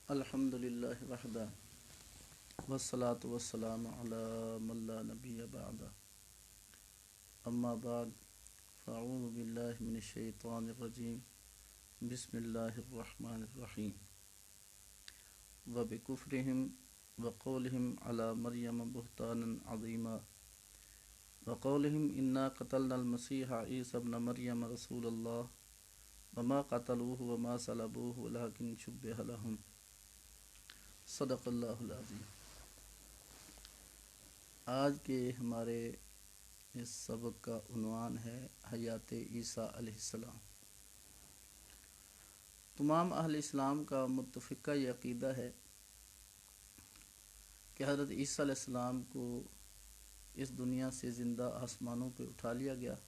الحمد للہ وحدہ والصلاة والسلام علی من لا نبی بعد اما بعد فاعوذ باللہ من الشیطان الرجیم بسم اللہ الرحمن الرحیم وبکفرہم وقولہم علی مریم بہتانا عظیما وقولہم انا قتلنا المسیح عیسی ابن مریم رسول اللہ وما قتلوه وما صلبوه ولكن شبه لهم صدق اللہ العظیم۔ آج کے ہمارے اس سبق کا عنوان ہے حیات عیسیٰ علیہ السلام۔ تمام اہل اسلام کا متفقہ یہ عقیدہ ہے کہ حضرت عیسیٰ علیہ السلام کو اس دنیا سے زندہ آسمانوں پہ اٹھا لیا گیا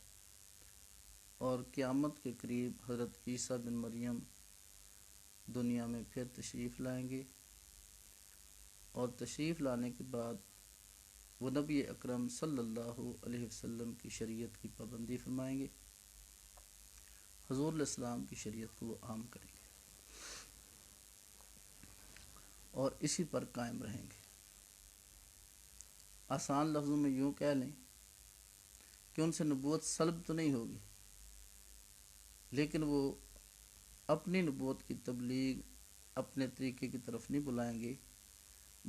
اور قیامت کے قریب حضرت عیسیٰ بن مریم دنیا میں پھر تشریف لائیں گے، اور تشریف لانے کے بعد وہ نبی اکرم صلی اللہ علیہ وسلم کی شریعت کی پابندی فرمائیں گے، حضور علیہ السلام کی شریعت کو وہ عام کریں گے اور اسی پر قائم رہیں گے۔ آسان لفظوں میں یوں کہہ لیں کہ ان سے نبوت سلب تو نہیں ہوگی، لیکن وہ اپنی نبوت کی تبلیغ اپنے طریقے کی طرف نہیں بلائیں گے،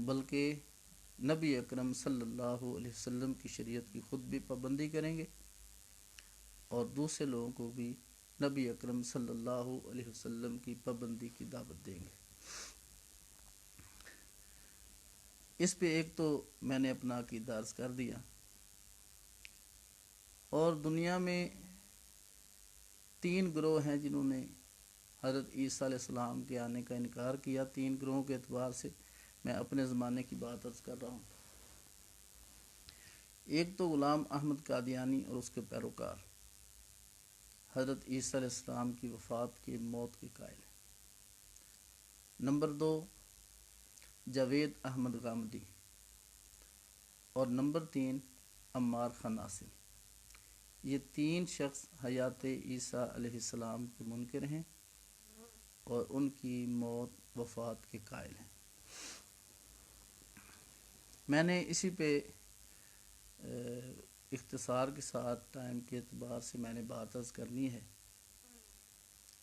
بلکہ نبی اکرم صلی اللہ علیہ وسلم کی شریعت کی خود بھی پابندی کریں گے اور دوسرے لوگوں کو بھی نبی اکرم صلی اللہ علیہ وسلم کی پابندی کی دعوت دیں گے۔ اس پہ ایک تو میں نے اپنا عقیدہ عرض کر دیا، اور دنیا میں 3 گروہ ہیں جنہوں نے حضرت عیسیٰ علیہ السلام کے آنے کا انکار کیا۔ 3 گروہوں کے اعتبار سے میں اپنے زمانے کی بات عرض کر رہا ہوں۔ ایک تو غلام احمد قادیانی اور اس کے پیروکار حضرت عیسیٰ علیہ السلام کی وفات کی موت کے قائل ہیں۔ نمبر 2 جاوید احمد غامدی، اور نمبر 3 عمار خان عاصم۔ یہ 3 شخص حیات عیسیٰ علیہ السلام کے منکر ہیں اور ان کی موت وفات کے قائل ہیں۔ میں نے اسی پہ اختصار کے ساتھ ٹائم کے اعتبار سے میں نے بات عرض کرنی ہے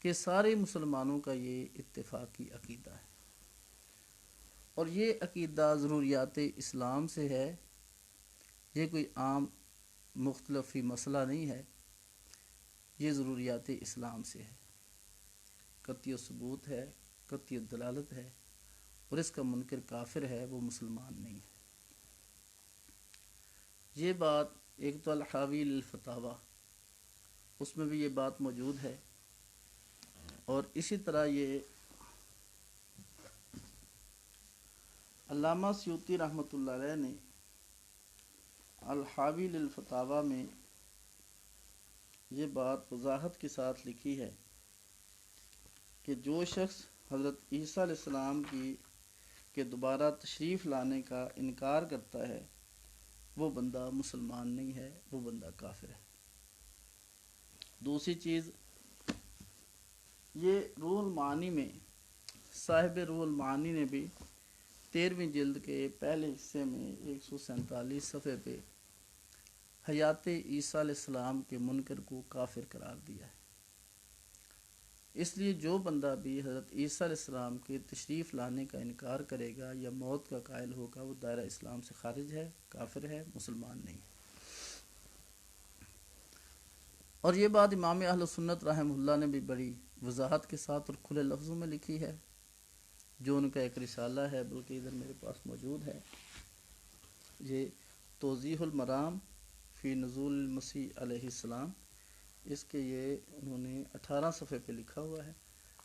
کہ سارے مسلمانوں کا یہ اتفاقی عقیدہ ہے، اور یہ عقیدہ ضروریات اسلام سے ہے۔ یہ کوئی عام مختلفی مسئلہ نہیں ہے، یہ ضروریات اسلام سے ہے، قطعی ثبوت ہے، قطعی دلالت ہے، اور اس کا منکر کافر ہے، وہ مسلمان نہیں ہے۔ یہ بات ایک تو الحاوی للفتاوی، اس میں بھی یہ بات موجود ہے، اور اسی طرح یہ علامہ سیوطی رحمۃ اللہ علیہ نے الحاوی للفتاوی میں یہ بات وضاحت کے ساتھ لکھی ہے کہ جو شخص حضرت عیسیٰ علیہ السلام کے دوبارہ تشریف لانے کا انکار کرتا ہے وہ بندہ مسلمان نہیں ہے، وہ بندہ کافر ہے۔ دوسری چیز، یہ روح المعانی میں صاحب روح المعانی نے بھی 13ویں جلد کے پہلے حصے میں 147 صفحے پہ حیات عیسیٰ علیہ السلام کے منکر کو کافر قرار دیا ہے۔ اس لیے جو بندہ بھی حضرت عیسیٰ علیہ السلام کے تشریف لانے کا انکار کرے گا یا موت کا قائل ہوگا، وہ دائرہ اسلام سے خارج ہے، کافر ہے، مسلمان نہیں ہے۔ اور یہ بات امام اہل سنت رحمہ اللہ نے بھی بڑی وضاحت کے ساتھ اور کھلے لفظوں میں لکھی ہے، جو ان کا ایک رسالہ ہے، بلکہ ادھر میرے پاس موجود ہے، یہ توضیح المرام فی نزول المسیح علیہ السلام۔ اس کے یہ انہوں نے 18 صفحے پہ لکھا ہوا ہے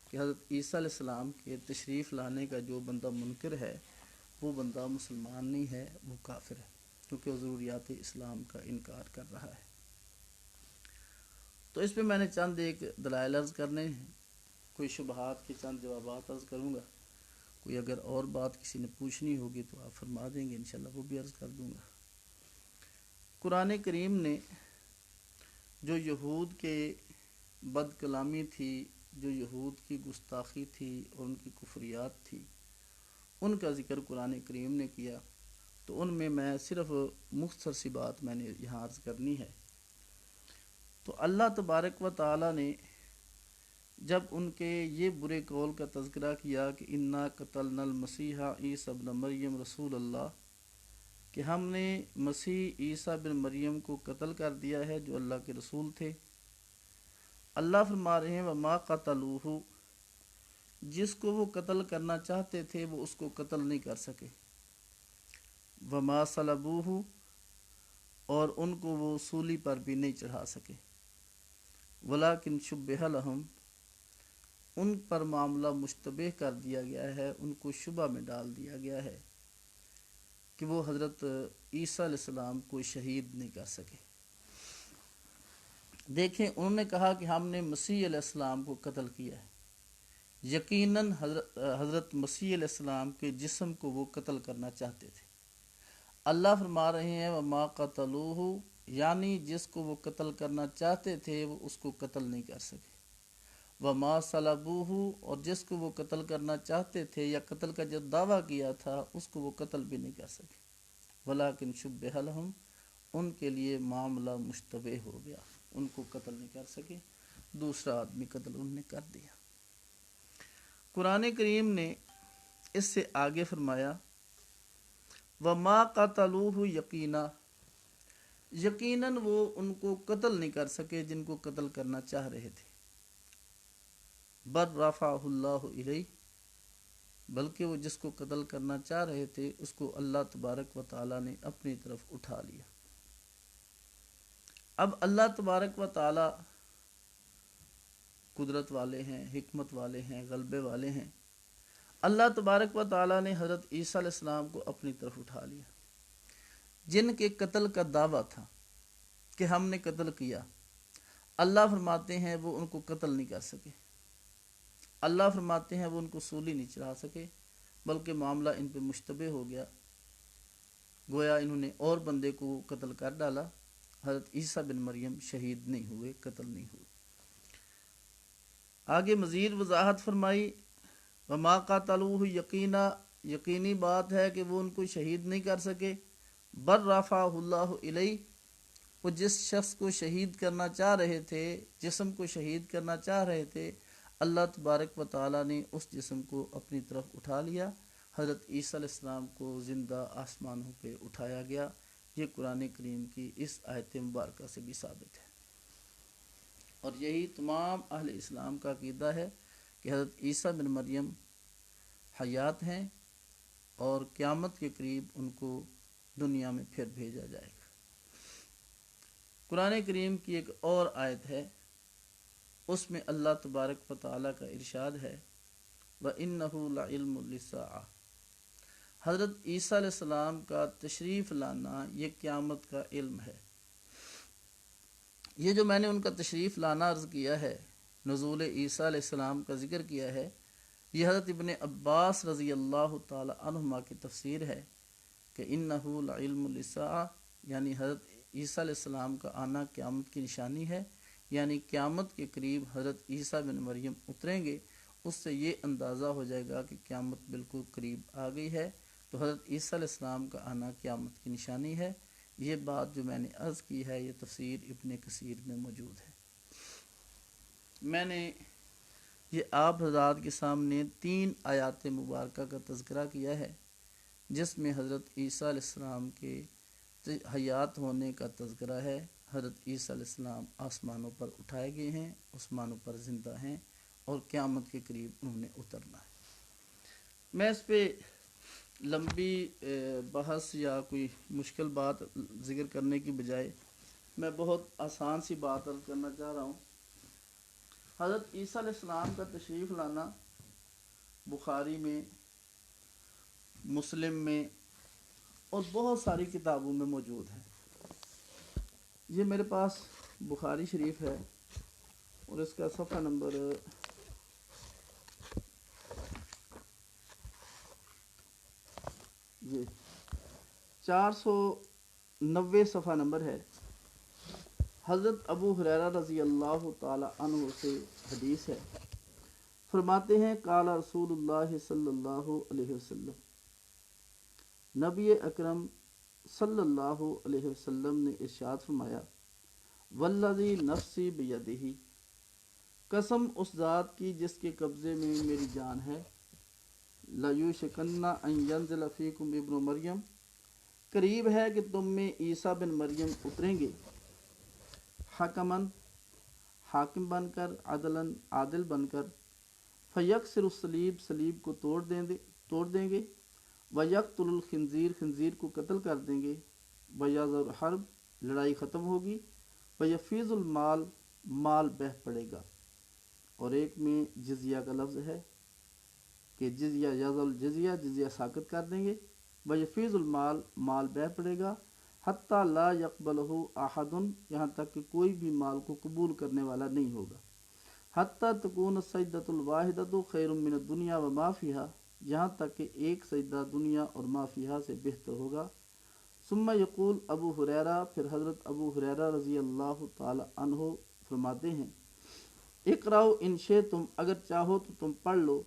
کہ حضرت عیسیٰ علیہ السلام کے تشریف لانے کا جو بندہ منکر ہے وہ بندہ مسلمان نہیں ہے، وہ کافر ہے، کیونکہ وہ ضروریات اسلام کا انکار کر رہا ہے۔ تو اس پہ میں نے چند ایک دلائل عرض کرنے ہیں، کوئی شبہات کے چند جوابات عرض کروں گا، کوئی اگر اور بات کسی نے پوچھنی ہوگی تو آپ فرما دیں گے، انشاءاللہ وہ بھی عرض کر دوں گا۔ قرآن کریم نے جو یہود کے بد کلامی تھی، جو یہود کی گستاخی تھی اور ان کی کفریات تھی ان کا ذکر قرآن کریم نے کیا، تو ان میں صرف مختصر سی بات میں نے یہاں عرض کرنی ہے۔ تو اللہ تبارک و تعالی نے جب ان کے یہ برے قول کا تذکرہ کیا کہ انا قتلنا المسیح عیسی ابن مریم رسول اللہ، کہ ہم نے مسیح عیسیٰ بن مریم کو قتل کر دیا ہے جو اللہ کے رسول تھے، اللہ فرما رہے ہیں وما قتلوہ، جس کو وہ قتل کرنا چاہتے تھے وہ اس کو قتل نہیں کر سکے، وما صلبوہ، اور ان کو وہ سولی پر بھی نہیں چڑھا سکے، ولکن شبہ لہم، ان پر معاملہ مشتبہ کر دیا گیا ہے، ان کو شبہ میں ڈال دیا گیا ہے کہ وہ حضرت عیسیٰ علیہ السلام کو شہید نہیں کر سکے۔ دیکھیں انہوں نے کہا کہ ہم نے مسیح علیہ السلام کو قتل کیا ہے، یقیناً حضرت مسیح علیہ السلام کے جسم کو وہ قتل کرنا چاہتے تھے۔ اللہ فرما رہے ہیں وما قتلوہ، یعنی جس کو وہ قتل کرنا چاہتے تھے وہ اس کو قتل نہیں کر سکے، وما صلبوہ، اور جس کو وہ قتل کرنا چاہتے تھے یا قتل کا جو دعویٰ کیا تھا اس کو وہ قتل بھی نہیں کر سکے، ولکن شبہ لہم، ان کے لیے معاملہ مشتبہ ہو گیا، ان کو قتل نہیں کر سکے، دوسرا آدمی قتل انہوں نے کر دیا۔ قرآن کریم نے اس سے آگے فرمایا وما قتلوہ یقینا، یقیناً وہ ان کو قتل نہیں کر سکے جن کو قتل کرنا چاہ رہے تھے، بل رفعہ اللہ الیہ، بلکہ وہ جس کو قتل کرنا چاہ رہے تھے اس کو اللہ تبارک و تعالی نے اپنی طرف اٹھا لیا۔ اب اللہ تبارک و تعالی قدرت والے ہیں، حکمت والے ہیں، غلبے والے ہیں۔ اللہ تبارک و تعالی نے حضرت عیسیٰ علیہ السلام کو اپنی طرف اٹھا لیا، جن کے قتل کا دعویٰ تھا کہ ہم نے قتل کیا، اللہ فرماتے ہیں وہ ان کو قتل نہیں کر سکے، اللہ فرماتے ہیں وہ ان کو سولی نہیں چڑھا سکے، بلکہ معاملہ ان پہ مشتبہ ہو گیا، گویا انہوں نے اور بندے کو قتل کر ڈالا، حضرت عیسیٰ بن مریم شہید نہیں ہوئے، قتل نہیں ہوئے۔ آگے مزید وضاحت فرمائی وما قتلوہ یقینا، یقینی بات ہے کہ وہ ان کو شہید نہیں کر سکے، بل رفعہ اللہ الیہ، وہ جس شخص کو شہید کرنا چاہ رہے تھے، جسم کو شہید کرنا چاہ رہے تھے، اللہ تبارک و تعالی نے اس جسم کو اپنی طرف اٹھا لیا، حضرت عیسیٰ علیہ السلام کو زندہ آسمانوں پہ اٹھایا گیا۔ یہ قرآن کریم کی اس آیت مبارکہ سے بھی ثابت ہے، اور یہی تمام اہل اسلام کا عقیدہ ہے کہ حضرت عیسیٰ بن مریم حیات ہیں اور قیامت کے قریب ان کو دنیا میں پھر بھیجا جائے گا۔ قرآن کریم کی ایک اور آیت ہے، اس میں اللہ تبارک و تعالیٰ کا ارشاد ہے وَإِنَّهُ لَعِلْمٌ لِلسَّاعَةِ، حضرت عیسیٰ علیہ السلام کا تشریف لانا یہ قیامت کا علم ہے۔ یہ جو میں نے ان کا تشریف لانا عرض کیا ہے، نزول عیسیٰ علیہ السلام کا ذکر کیا ہے، یہ حضرت ابن عباس رضی اللہ تعالی عنہما کی تفسیر ہے کہ انہ لعلم للساعہ، یعنی حضرت عیسیٰ علیہ السلام کا آنا قیامت کی نشانی ہے، یعنی قیامت کے قریب حضرت عیسیٰ بن مریم اتریں گے، اس سے یہ اندازہ ہو جائے گا کہ قیامت بالکل قریب آ گئی ہے، تو حضرت عیسیٰ علیہ السلام کا آنا قیامت کی نشانی ہے۔ یہ بات جو میں نے عرض کی ہے یہ تفسیر ابن کثیر میں موجود ہے۔ میں نے یہ آپ حضرات کے سامنے 3 آیات مبارکہ کا تذکرہ کیا ہے، جس میں حضرت عیسیٰ علیہ السلام کے حیات ہونے کا تذکرہ ہے۔ حضرت عیسیٰ علیہ السلام آسمانوں پر اٹھائے گئے ہیں، آسمانوں پر زندہ ہیں، اور قیامت کے قریب انہوں نے اترنا ہے۔ میں اس پہ لمبی بحث یا کوئی مشکل بات ذکر کرنے کی بجائے میں بہت آسان سی بات عرض کرنا چاہ رہا ہوں۔ حضرت عیسیٰ علیہ السلام کا تشریف لانا بخاری میں، مسلم میں اور بہت ساری کتابوں میں موجود ہے۔ یہ میرے پاس بخاری شریف ہے اور اس کا صفحہ نمبر یہ 490 صفحہ نمبر ہے۔ حضرت ابو ہریرہ رضی اللہ تعالی عنہ سے حدیث ہے فرماتے ہیں قال رسول اللہ صلی اللہ علیہ وسلم، نبی اکرم صلی اللہ علیہ وسلم نے ارشاد فرمایا، والذی نفسی بیدہ، قسم اس ذات کی جس کے قبضے میں میری جان ہے، لَيُوشِكَنَّ أَن يَنزِلَ فِيكُمْ ابن مریم، قریب ہے کہ تم میں عیسیٰ بن مریم اتریں گے، حکمن، حاکم بن کر، عدلن، عادل بن کر، فیکسر الصلیب، صلیب کو توڑ دیں گے، ویقتل الخنزیر، خنزیر کو قتل کر دیں گے، ویذر الحرب، لڑائی ختم ہوگی، ویفیض المال، مال بہہ پڑے گا۔ اور ایک میں جزیہ کا لفظ ہے کہ جزیہ یزل جزیہ، جزیہ ساقط کر دیں گے، ویفیض المال، مال بہہ پڑے گا، حتیٰ لا یقبلہ احد، یہاں تک کہ کوئی بھی مال کو قبول کرنے والا نہیں ہوگا، حتیٰ تکون السجدۃ الواحدۃ خیر من الدنیا وما فیہا، یہاں تک کہ ایک سجدہ دنیا اور ما فیہا سے بہتر ہوگا۔ ثم یقول ابو ہریرہ، پھر حضرت ابو ہریرہ رضی اللہ تعالی عنہ فرماتے ہیں، اقرأوا ان شئتم، اگر چاہو تو تم پڑھ لو،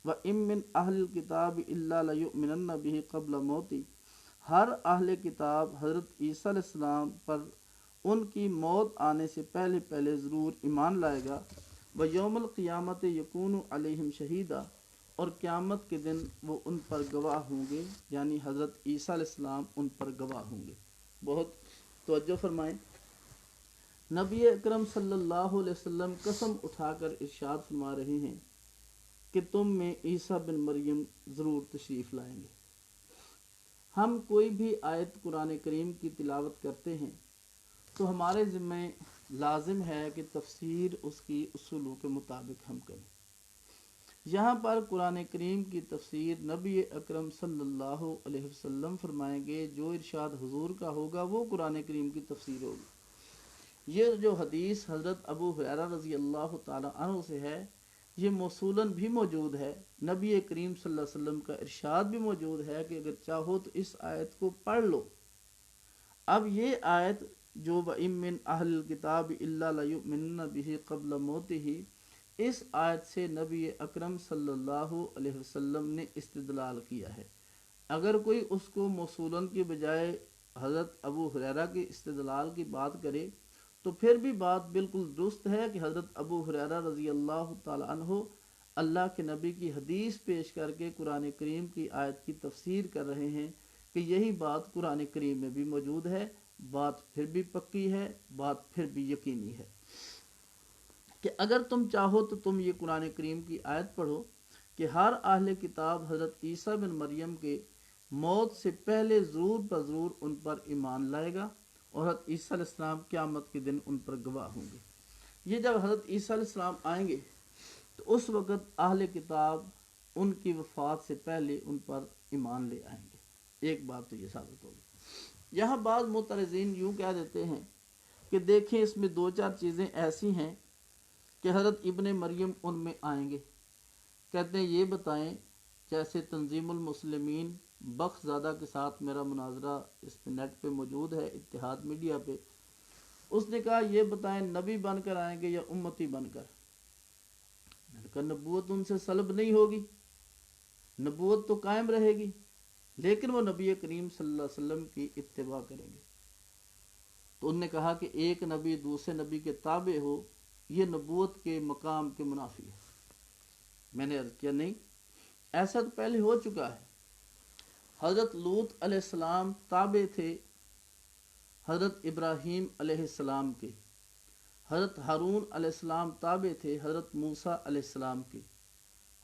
وَإِن مِّنْ أَهْلِ الْكِتَابِ إِلَّا لَيُؤْمِنَنَّ بِهِ قَبْلَ مَوْتِهِ، ہر اہل کتاب حضرت عیسیٰ علیہ السلام پر ان کی موت آنے سے پہلے پہلے ضرور ایمان لائے گا، وَيَوْمَ الْقِيَامَةِ يَكُونُ عَلَيْهِمْ شَهِيدًا، اور قیامت کے دن وہ ان پر گواہ ہوں گے، یعنی حضرت عیسیٰ علیہ السلام ان پر گواہ ہوں گے۔ بہت توجہ فرمائیں، نبی اکرم صلی اللہ علیہ وسلم قسم اٹھا کر ارشاد فرما رہے ہیں کہ تم میں عیسیٰ بن مریم ضرور تشریف لائیں گے۔ ہم کوئی بھی آیت قرآن کریم کی تلاوت کرتے ہیں تو ہمارے ذمہ لازم ہے کہ تفسیر اس کی اصولوں کے مطابق ہم کریں۔ یہاں پر قرآن کریم کی تفسیر نبی اکرم صلی اللہ علیہ وسلم فرمائیں گے، جو ارشاد حضور کا ہوگا وہ قرآن کریم کی تفسیر ہوگی۔ یہ جو حدیث حضرت ابو ہریرہ رضی اللہ تعالی عنہ سے ہے، یہ موصولاً بھی موجود ہے، نبی کریم صلی اللہ علیہ وسلم کا ارشاد بھی موجود ہے کہ اگر چاہو تو اس آیت کو پڑھ لو۔ اب یہ آیت جو وَإِن مِّنْ أَهْلِ الْكِتَابِ إِلَّا لَيُؤْمِنَنَّ بِهِ قَبْلَ مَوْتِهِ، اس آیت سے نبی اکرم صلی اللہ علیہ وسلم نے استدلال کیا ہے۔ اگر کوئی اس کو موصولاً کی بجائے حضرت ابو ہریرہ کے استدلال کی بات کرے تو پھر بھی بات بالکل درست ہے کہ حضرت ابو ہریرہ رضی اللہ تعالی عنہ اللہ کے نبی کی حدیث پیش کر کے قرآن کریم کی آیت کی تفسیر کر رہے ہیں کہ یہی بات قرآن کریم میں بھی موجود ہے، بات پھر بھی پکی ہے، بات پھر بھی یقینی ہے کہ اگر تم چاہو تو تم یہ قرآن کریم کی آیت پڑھو کہ ہر اہل کتاب حضرت عیسیٰ بن مریم کے موت سے پہلے ضرور بضرور ان پر ایمان لائے گا، اور حضرت عیسیٰ علیہ السلام قیامت کے دن ان پر گواہ ہوں گے۔ یہ جب حضرت عیسیٰ علیہ السلام آئیں گے تو اس وقت اہل کتاب ان کی وفات سے پہلے ان پر ایمان لے آئیں گے۔ ایک بات تو یہ ثابت ہوگی۔ یہاں بعض معترضین یوں کہہ دیتے ہیں کہ دیکھیں اس میں دو چار چیزیں ایسی ہیں کہ حضرت ابن مریم ان میں آئیں گے۔ کہتے ہیں یہ بتائیں، جیسے تنظیم المسلمین بخش زادہ کے ساتھ میرا مناظرہ اس پہ نیٹ پہ موجود ہے، اتحاد میڈیا پہ، اس نے کہا یہ بتائیں نبی بن کر آئیں گے یا امتی بن کر؟ میں نے کہا نبوت ان سے سلب نہیں ہوگی، نبوت تو قائم رہے گی، لیکن وہ نبی کریم صلی اللہ علیہ وسلم کی اتباع کریں گے۔ تو انہوں نے کہا کہ ایک نبی دوسرے نبی کے تابع ہو، یہ نبوت کے مقام کے منافی ہے۔ میں نے عرض کیا نہیں، ایسا تو پہلے ہو چکا ہے۔ حضرت لوط علیہ السلام تابع تھے حضرت ابراہیم علیہ السلام کے، حضرت ہارون علیہ السلام تابع تھے حضرت موسیٰ علیہ السلام کے،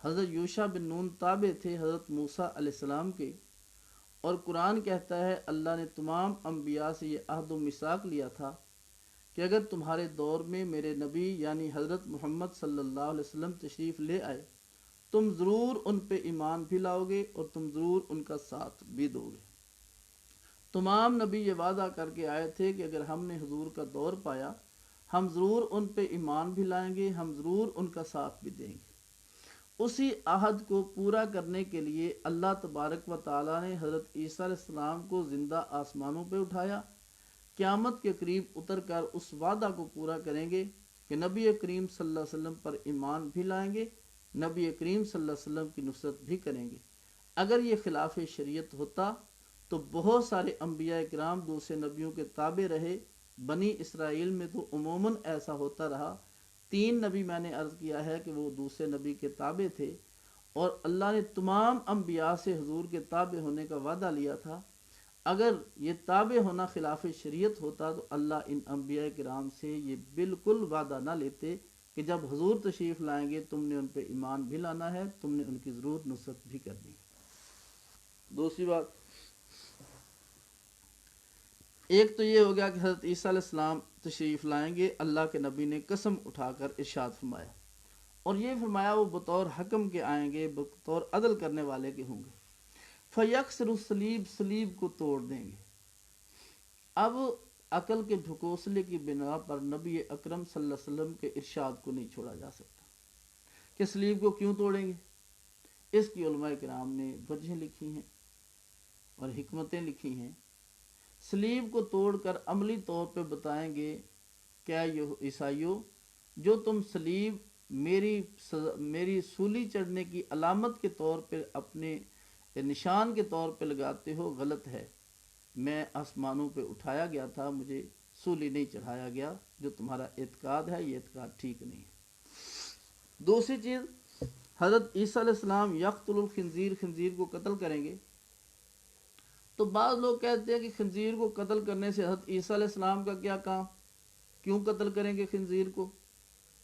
حضرت یوشع بن نون تابع تھے حضرت موسیٰ علیہ السلام کے، اور قرآن کہتا ہے اللہ نے تمام انبیاء سے یہ عہد و میثاق لیا تھا کہ اگر تمہارے دور میں میرے نبی یعنی حضرت محمد صلی اللہ علیہ وسلم تشریف لے آئے، تم ضرور ان پہ ایمان بھی لاؤ گے اور تم ضرور ان کا ساتھ بھی دو گے۔ تمام نبی یہ وعدہ کر کے آئے تھے کہ اگر ہم نے حضور کا دور پایا ہم ضرور ان پہ ایمان بھی لائیں گے، ہم ضرور ان کا ساتھ بھی دیں گے۔ اسی عہد کو پورا کرنے کے لیے اللہ تبارک و تعالیٰ نے حضرت عیسیٰ علیہ السلام کو زندہ آسمانوں پہ اٹھایا، قیامت کے قریب اتر کر اس وعدہ کو پورا کریں گے کہ نبی کریم صلی اللہ علیہ وسلم پر ایمان بھی لائیں گے، نبی کریم صلی اللہ علیہ وسلم کی نصرت بھی کریں گے۔ اگر یہ خلاف شریعت ہوتا تو بہت سارے انبیاء کرام دوسرے نبیوں کے تابع رہے۔ بنی اسرائیل میں تو عموماً ایسا ہوتا رہا، 3 نبی میں نے عرض کیا ہے کہ وہ دوسرے نبی کے تابع تھے، اور اللہ نے تمام انبیاء سے حضور کے تابع ہونے کا وعدہ لیا تھا۔ اگر یہ تابع ہونا خلاف شریعت ہوتا تو اللہ ان انبیاء کرام سے یہ بالکل وعدہ نہ لیتے کہ جب حضور تشریف لائیں گے تم نے ان پہ ایمان بھی لانا ہے، تم نے ان کی ضرور نصرت بھی کرنی ہے۔ دوسری بات، ایک تو یہ ہو گیا کہ حضرت عیسیٰ علیہ السلام تشریف لائیں گے، اللہ کے نبی نے قسم اٹھا کر ارشاد فرمایا، اور یہ فرمایا وہ بطور حکم کے آئیں گے، بطور عدل کرنے والے کے ہوں گے۔ فَيَكْسِرُ الصَّلِيبَ، صلیب کو توڑ دیں گے۔ اب عقل کے ڈھکوسلے کی بنا پر نبی اکرم صلی اللہ علیہ وسلم کے ارشاد کو نہیں چھوڑا جا سکتا کہ صلیب کو کیوں توڑیں گے۔ اس کی علماء کرام نے وجہیں لکھی ہیں اور حکمتیں لکھی ہیں۔ صلیب کو توڑ کر عملی طور پہ بتائیں گے، کیا یہ عیسائیوں، جو تم صلیب میری سولی چڑھنے کی علامت کے طور پہ، اپنے نشان کے طور پہ لگاتے ہو، غلط ہے۔ میں آسمانوں پہ اٹھایا گیا تھا، مجھے سولی نہیں چڑھایا گیا۔ جو تمہارا اعتقاد ہے یہ اعتقاد ٹھیک نہیں ہے۔ دوسری چیز، حضرت عیسیٰ علیہ السلام یقتل الخنزیر، خنزیر کو قتل کریں گے۔ تو بعض لوگ کہتے ہیں کہ خنزیر کو قتل کرنے سے حضرت عیسیٰ علیہ السلام کا کیا کام، کیوں قتل کریں گے خنزیر کو؟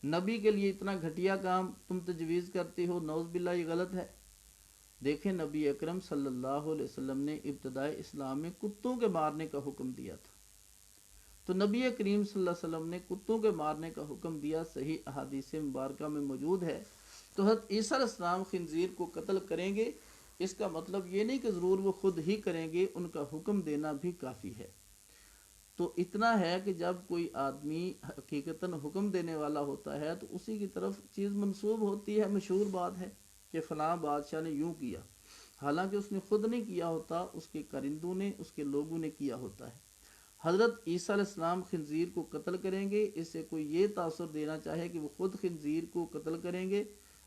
نبی کے لیے اتنا گھٹیا کام تم تجویز کرتے ہو، نعوذ باللہ یہ غلط ہے۔ دیکھیں نبی اکرم صلی اللہ علیہ وسلم نے ابتدائے اسلام میں کتوں کے مارنے کا حکم دیا تھا، تو نبی کریم صلی اللہ علیہ وسلم نے کتوں کے مارنے کا حکم دیا، صحیح احادیث مبارکہ میں موجود ہے۔ تو حضرت عیسیٰ علیہ السلام خنزیر کو قتل کریں گے، اس کا مطلب یہ نہیں کہ ضرور وہ خود ہی کریں گے، ان کا حکم دینا بھی کافی ہے۔ تو اتنا ہے کہ جب کوئی آدمی حقیقتاً حکم دینے والا ہوتا ہے تو اسی کی طرف چیز منسوب ہوتی ہے۔ مشہور بات ہے کہ فلاں بادشاہ نے یوں کیا، حالانکہ اس نے خود نہیں کیا ہوتا، اس کے کرندوں نے، اس کے لوگوں نے کیا ہوتا ہے۔ حضرت عیسیٰ علیہ السلام خنزیر کو قتل کریں گے، اس سے کوئی یہ تاثر دینا چاہے کہ وہ خود خنزیر کو قتل کریں گے،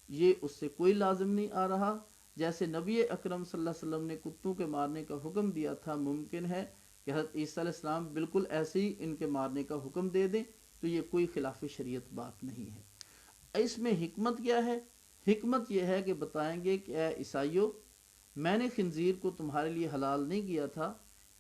یہ اس سے کوئی لازم نہیں آ رہا۔ جیسے نبی اکرم صلی اللہ علیہ وسلم نے کتوں کے مارنے کا حکم دیا تھا، ممکن ہے کہ حضرت عیسیٰ علیہ السلام بالکل ایسے ہی ان کے مارنے کا حکم دے دیں، تو یہ کوئی خلاف شریعت بات نہیں ہے۔ اس میں حکمت کیا ہے؟ حکمت یہ ہے کہ بتائیں گے کہ اے عیسائیوں، میں نے خنزیر کو تمہارے لیے حلال نہیں کیا تھا،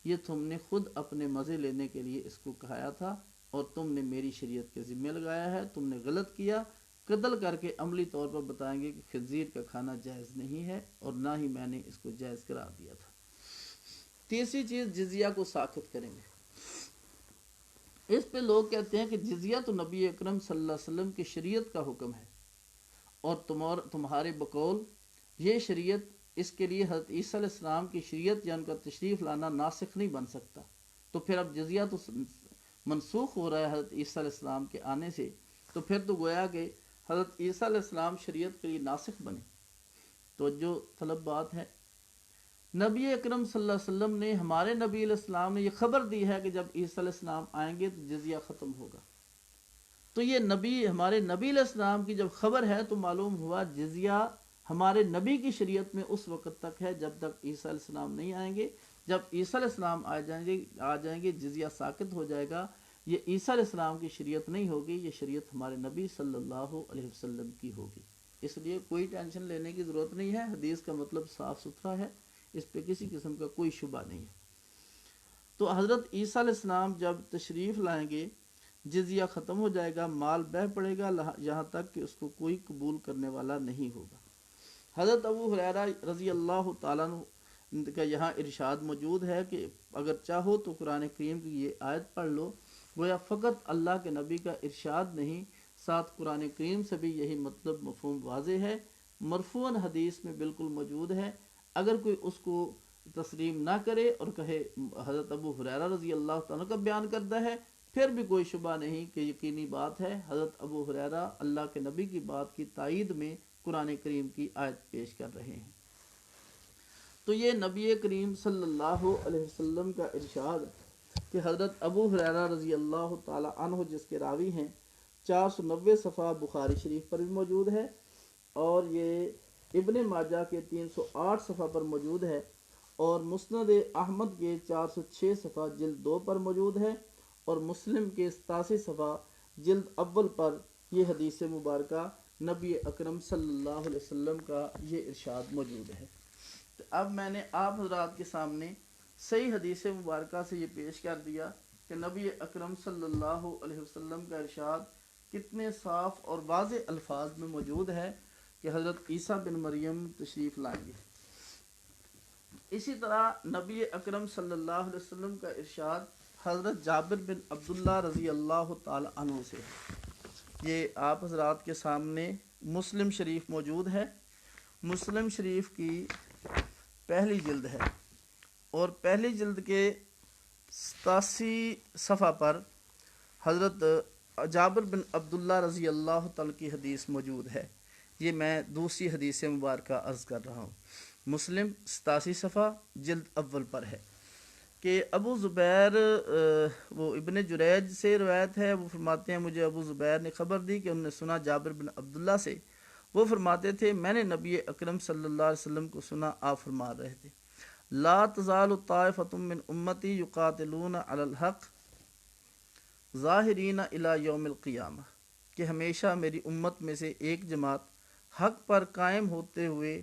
یہ تم نے خود اپنے مزے لینے کے لیے اس کو کھایا تھا، اور تم نے میری شریعت کے ذمہ لگایا ہے، تم نے غلط کیا۔ قتل کر کے عملی طور پر بتائیں گے کہ خنزیر کا کھانا جائز نہیں ہے، اور نہ ہی میں نے اس کو جائز قرار دیا تھا۔ تیسری چیز، جزیہ کو ساخت کریں گے۔ اس پہ لوگ کہتے ہیں کہ جزیہ تو نبی اکرم صلی اللہ علیہ وسلم کی شریعت کا حکم ہے، اور تمہارے بقول یہ شریعت، اس کے لیے حضرت عیسیٰ علیہ السلام کی شریعت یا ان کا تشریف لانا ناسخ نہیں بن سکتا، تو پھر اب جزیہ تو منسوخ ہو رہا ہے حضرت عیسیٰ علیہ السلام کے آنے سے، تو پھر تو گویا کہ حضرت عیسیٰ علیہ السلام شریعت کے لیے ناسخ بنے۔ تو جو طلب بات ہے، نبی اکرم صلی اللہ علیہ وسلم نے، ہمارے نبی علیہ السلام نے یہ خبر دی ہے کہ جب عیسیٰ علیہ السلام آئیں گے تو جزیہ ختم ہوگا۔ تو یہ ہمارے نبی علیہ السلام کی جب خبر ہے تو معلوم ہوا جزیہ ہمارے نبی کی شریعت میں اس وقت تک ہے جب تک عیسیٰ علیہ السلام نہیں آئیں گے۔ جب عیسیٰ علیہ السلام آ جائیں گے جزیہ ساقط ہو جائے گا۔ یہ عیسیٰ علیہ السلام کی شریعت نہیں ہوگی، یہ شریعت ہمارے نبی صلی اللہ علیہ وسلم کی ہوگی۔ اس لیے کوئی ٹینشن لینے کی ضرورت نہیں ہے، حدیث کا مطلب صاف ستھرا ہے، اس پہ کسی قسم کا کوئی شبہ نہیں ہے۔ تو حضرت عیسیٰ علیہ السلام جب تشریف لائیں گے جزیہ ختم ہو جائے گا، مال بہہ پڑے گا، یہاں تک کہ اس کو کوئی قبول کرنے والا نہیں ہوگا۔ حضرت ابو ہریرہ رضی اللہ تعالیٰ عنہ کا یہاں ارشاد موجود ہے کہ اگر چاہو تو قرآن کریم کی یہ آیت پڑھ لو، گویا فقط اللہ کے نبی کا ارشاد نہیں، ساتھ قرآن کریم سے بھی یہی مطلب مفہوم واضح ہے، مرفوعاً حدیث میں بالکل موجود ہے۔ اگر کوئی اس کو تسلیم نہ کرے اور کہے حضرت ابو ہریرہ رضی اللہ تعالیٰ کا بیان کرتا ہے، پھر بھی کوئی شبہ نہیں کہ یقینی بات ہے حضرت ابو ہریرہ اللہ کے نبی کی بات کی تائید میں قرآن کریم کی آیت پیش کر رہے ہیں۔ تو یہ نبی کریم صلی اللہ علیہ وسلم کا ارشاد کہ حضرت ابو ہریرہ رضی اللہ تعالی عنہ جس کے راوی ہیں، 490 صفحہ بخاری شریف پر بھی موجود ہے، اور یہ ابن ماجہ کے 308 صفحہ پر موجود ہے، اور مسند احمد کے 406 صفحہ جلد 2 پر موجود ہے، اور مسلم کے 87 صفحہ جلد اول پر یہ حدیث مبارکہ نبی اکرم صلی اللہ علیہ وسلم کا یہ ارشاد موجود ہے۔ تو اب میں نے آپ حضرات کے سامنے صحیح حدیث مبارکہ سے یہ پیش کر دیا کہ نبی اکرم صلی اللہ علیہ وسلم کا ارشاد کتنے صاف اور واضح الفاظ میں موجود ہے کہ حضرت عیسیٰ بن مریم تشریف لائیں گے۔ اسی طرح نبی اکرم صلی اللہ علیہ وسلم کا ارشاد حضرت جابر بن عبداللہ رضی اللہ تعالی عنہ سے ہے۔ یہ آپ حضرات کے سامنے مسلم شریف موجود ہے۔ مسلم شریف کی پہلی جلد ہے، اور پہلی جلد کے 87 صفحہ پر حضرت جابر بن عبداللہ رضی اللہ تعالی کی حدیث موجود ہے۔ یہ میں دوسری حدیث مبارکہ عرض کر رہا ہوں۔ مسلم 87 صفحہ جلد اول پر ہے کہ ابو زبیر، وہ ابن جریج سے روایت ہے، وہ فرماتے ہیں مجھے ابو زبیر نے خبر دی کہ انہوں نے سنا جابر بن عبداللہ سے، وہ فرماتے تھے میں نے نبی اکرم صلی اللہ علیہ وسلم کو سنا، آپ فرما رہے تھے لا تزال طائفۃ من امتی یقاتلون علی الحق ظاہرین الی یوم القیامہ، کہ ہمیشہ میری امت میں سے ایک جماعت حق پر قائم ہوتے ہوئے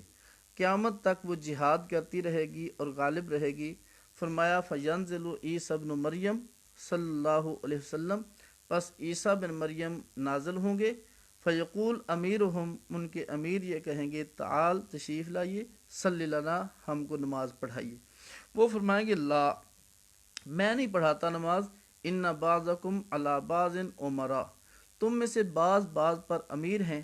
قیامت تک وہ جہاد کرتی رہے گی اور غالب رہے گی۔ فرمایا فینزل عیسیٰ بن مریم صلی اللہ علیہ وسلم، پس عیسیٰ بن مریم نازل ہوں گے، فیقول امیرہم، ان کے امیر یہ کہیں گے تعال تشریف لائیے، صلی لنا، ہم کو نماز پڑھائیے۔ وہ فرمائیں گے لا، میں نہیں پڑھاتا نماز، ان بعضکم علی بعض امراء، تم میں سے بعض پر امیر ہیں،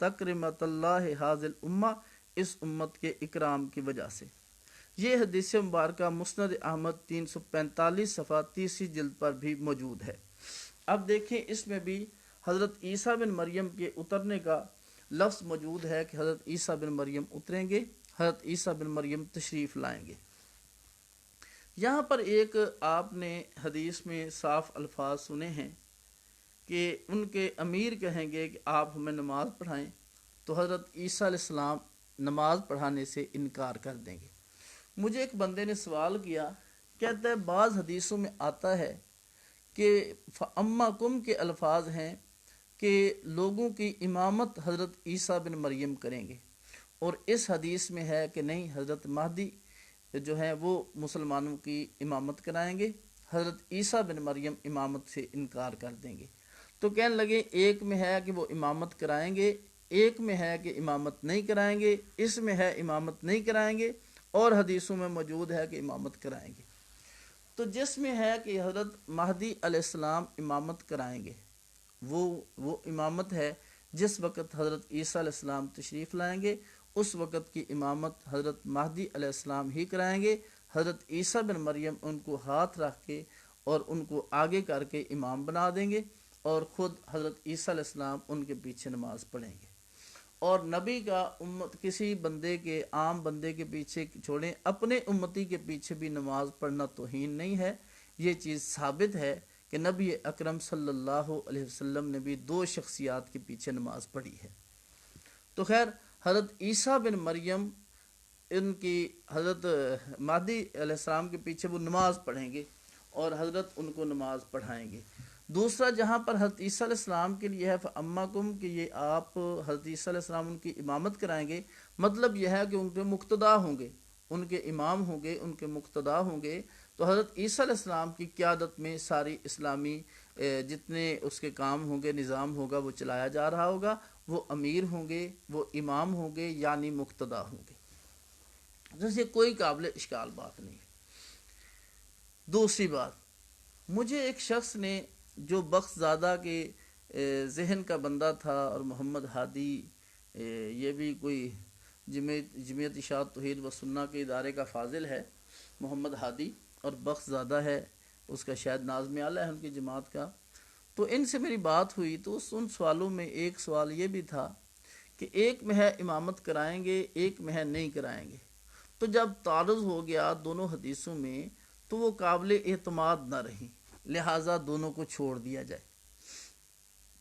تکرمت اللہ حاذ الامہ، اس امت کے اکرام کی وجہ سے۔ یہ حدیث مبارکہ مسند احمد 345 صفحہ تیسری جلد پر بھی موجود ہے۔ اب دیکھیں اس میں بھی حضرت عیسیٰ بن مریم کے اترنے کا لفظ موجود ہے کہ حضرت عیسیٰ بن مریم اتریں گے، حضرت عیسیٰ بن مریم تشریف لائیں گے۔ یہاں پر ایک آپ نے حدیث میں صاف الفاظ سنے ہیں کہ ان کے امیر کہیں گے کہ آپ ہمیں نماز پڑھائیں، تو حضرت عیسیٰ علیہ السلام نماز پڑھانے سے انکار کر دیں گے۔ مجھے ایک بندے نے سوال کیا، کہتا ہے بعض حدیثوں میں آتا ہے کہ فَأَمَّكُمْ کے الفاظ ہیں کہ لوگوں کی امامت حضرت عیسیٰ بن مریم کریں گے، اور اس حدیث میں ہے کہ نہیں، حضرت مہدی جو ہیں وہ مسلمانوں کی امامت کرائیں گے، حضرت عیسیٰ بن مریم امامت سے انکار کر دیں گے۔ تو کہنے لگے ایک میں ہے کہ وہ امامت کرائیں گے، ایک میں ہے کہ امامت نہیں کرائیں گے، اس میں ہے امامت نہیں کرائیں گے، اور حدیثوں میں موجود ہے کہ امامت کرائیں گے۔ تو جس میں ہے کہ حضرت مہدی علیہ السلام امامت کرائیں گے، وہ امامت ہے جس وقت حضرت عیسیٰ علیہ السلام تشریف لائیں گے، اس وقت کی امامت حضرت مہدی علیہ السلام ہی کرائیں گے۔ حضرت عیسیٰ بن مریم ان کو ہاتھ رکھ کے اور ان کو آگے کر کے امام بنا دیں گے، اور خود حضرت عیسیٰ علیہ السلام ان کے پیچھے نماز پڑھیں گے۔ اور نبی کا امت کسی بندے کے، عام بندے کے پیچھے چھوڑیں، اپنے امتی کے پیچھے بھی نماز پڑھنا توہین نہیں ہے۔ یہ چیز ثابت ہے کہ نبی اکرم صلی اللہ علیہ وسلم نے بھی دو شخصیات کے پیچھے نماز پڑھی ہے۔ تو خیر، حضرت عیسیٰ بن مریم ان کی حضرت مہدی علیہ السلام کے پیچھے وہ نماز پڑھیں گے، اور حضرت ان کو نماز پڑھائیں گے۔ دوسرا جہاں پر حضرت عیسیٰ علیہ السلام کے لیے ہے فَأَمَّكُمْ، کہ یہ آپ حضرت عیسیٰ علیہ السلام ان کی امامت کرائیں گے، مطلب یہ ہے کہ ان کے مقتدا ہوں گے، ان کے امام ہوں گے، ان کے مقتدا ہوں گے۔ تو حضرت عیسیٰ علیہ السلام کی قیادت میں ساری اسلامی جتنے اس کے کام ہوں گے، نظام ہوگا، وہ چلایا جا رہا ہوگا، وہ امیر ہوں گے، وہ امام ہوں گے، یعنی مقتدا ہوں گے۔ جیسے کوئی قابل اشکال بات نہیں ہے۔ دوسری بات، مجھے ایک شخص نے جو بخت زادہ کے ذہن کا بندہ تھا، اور محمد ہادی یہ بھی کوئی جمعیت اشاعت توحید و سنہ کے ادارے کا فاضل ہے، محمد ہادی، اور بخت زادہ ہے، اس کا شاید ناظم اعلیٰ ہے ان کی جماعت کا۔ تو ان سے میری بات ہوئی تو ان سوالوں میں ایک سوال یہ بھی تھا کہ ایک میں ہے امامت کرائیں گے، ایک میں ہے نہیں کرائیں گے۔ تو جب تعارض ہو گیا دونوں حدیثوں میں تو وہ قابل اعتماد نہ رہی، لہٰذا دونوں کو چھوڑ دیا جائے۔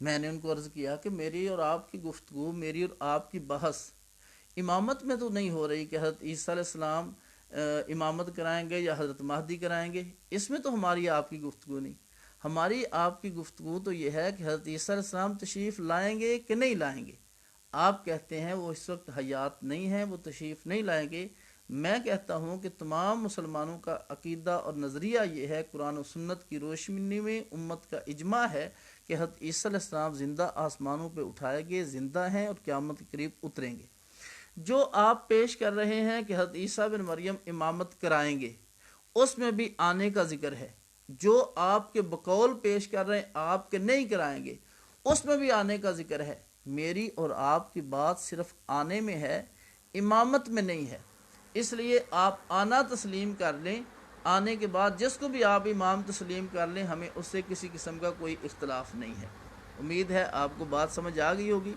میں نے ان کو عرض کیا کہ میری اور آپ کی گفتگو، میری اور آپ کی بحث امامت میں تو نہیں ہو رہی کہ حضرت عیسیٰ علیہ السلام امامت کرائیں گے یا حضرت مہدی کرائیں گے، اس میں تو ہماری آپ کی گفتگو نہیں. ہماری آپ کی گفتگو تو یہ ہے کہ حضرت عیسیٰ علیہ السلام تشریف لائیں گے کہ نہیں لائیں گے. آپ کہتے ہیں وہ اس وقت حیات نہیں ہیں، وہ تشریف نہیں لائیں گے. میں کہتا ہوں کہ تمام مسلمانوں کا عقیدہ اور نظریہ یہ ہے، قرآن و سنت کی روشنی میں امت کا اجماع ہے کہ حضرت عیسیٰ علیہ السلام زندہ آسمانوں پہ اٹھائے گئے، زندہ ہیں اور قیامت کے قریب اتریں گے. جو آپ پیش کر رہے ہیں کہ حضرت عیسیٰ بن مریم امامت کرائیں گے، اس میں بھی آنے کا ذکر ہے. جو آپ کے بقول پیش کر رہے ہیں آپ کے نہیں کرائیں گے، اس میں بھی آنے کا ذکر ہے. میری اور آپ کی بات صرف آنے میں ہے، امامت میں نہیں ہے. اس لیے آپ آنا تسلیم کر لیں، آنے کے بعد جس کو بھی آپ امام تسلیم کر لیں، ہمیں اس سے کسی قسم کا کوئی اختلاف نہیں ہے. امید ہے آپ کو بات سمجھ آ گئی ہوگی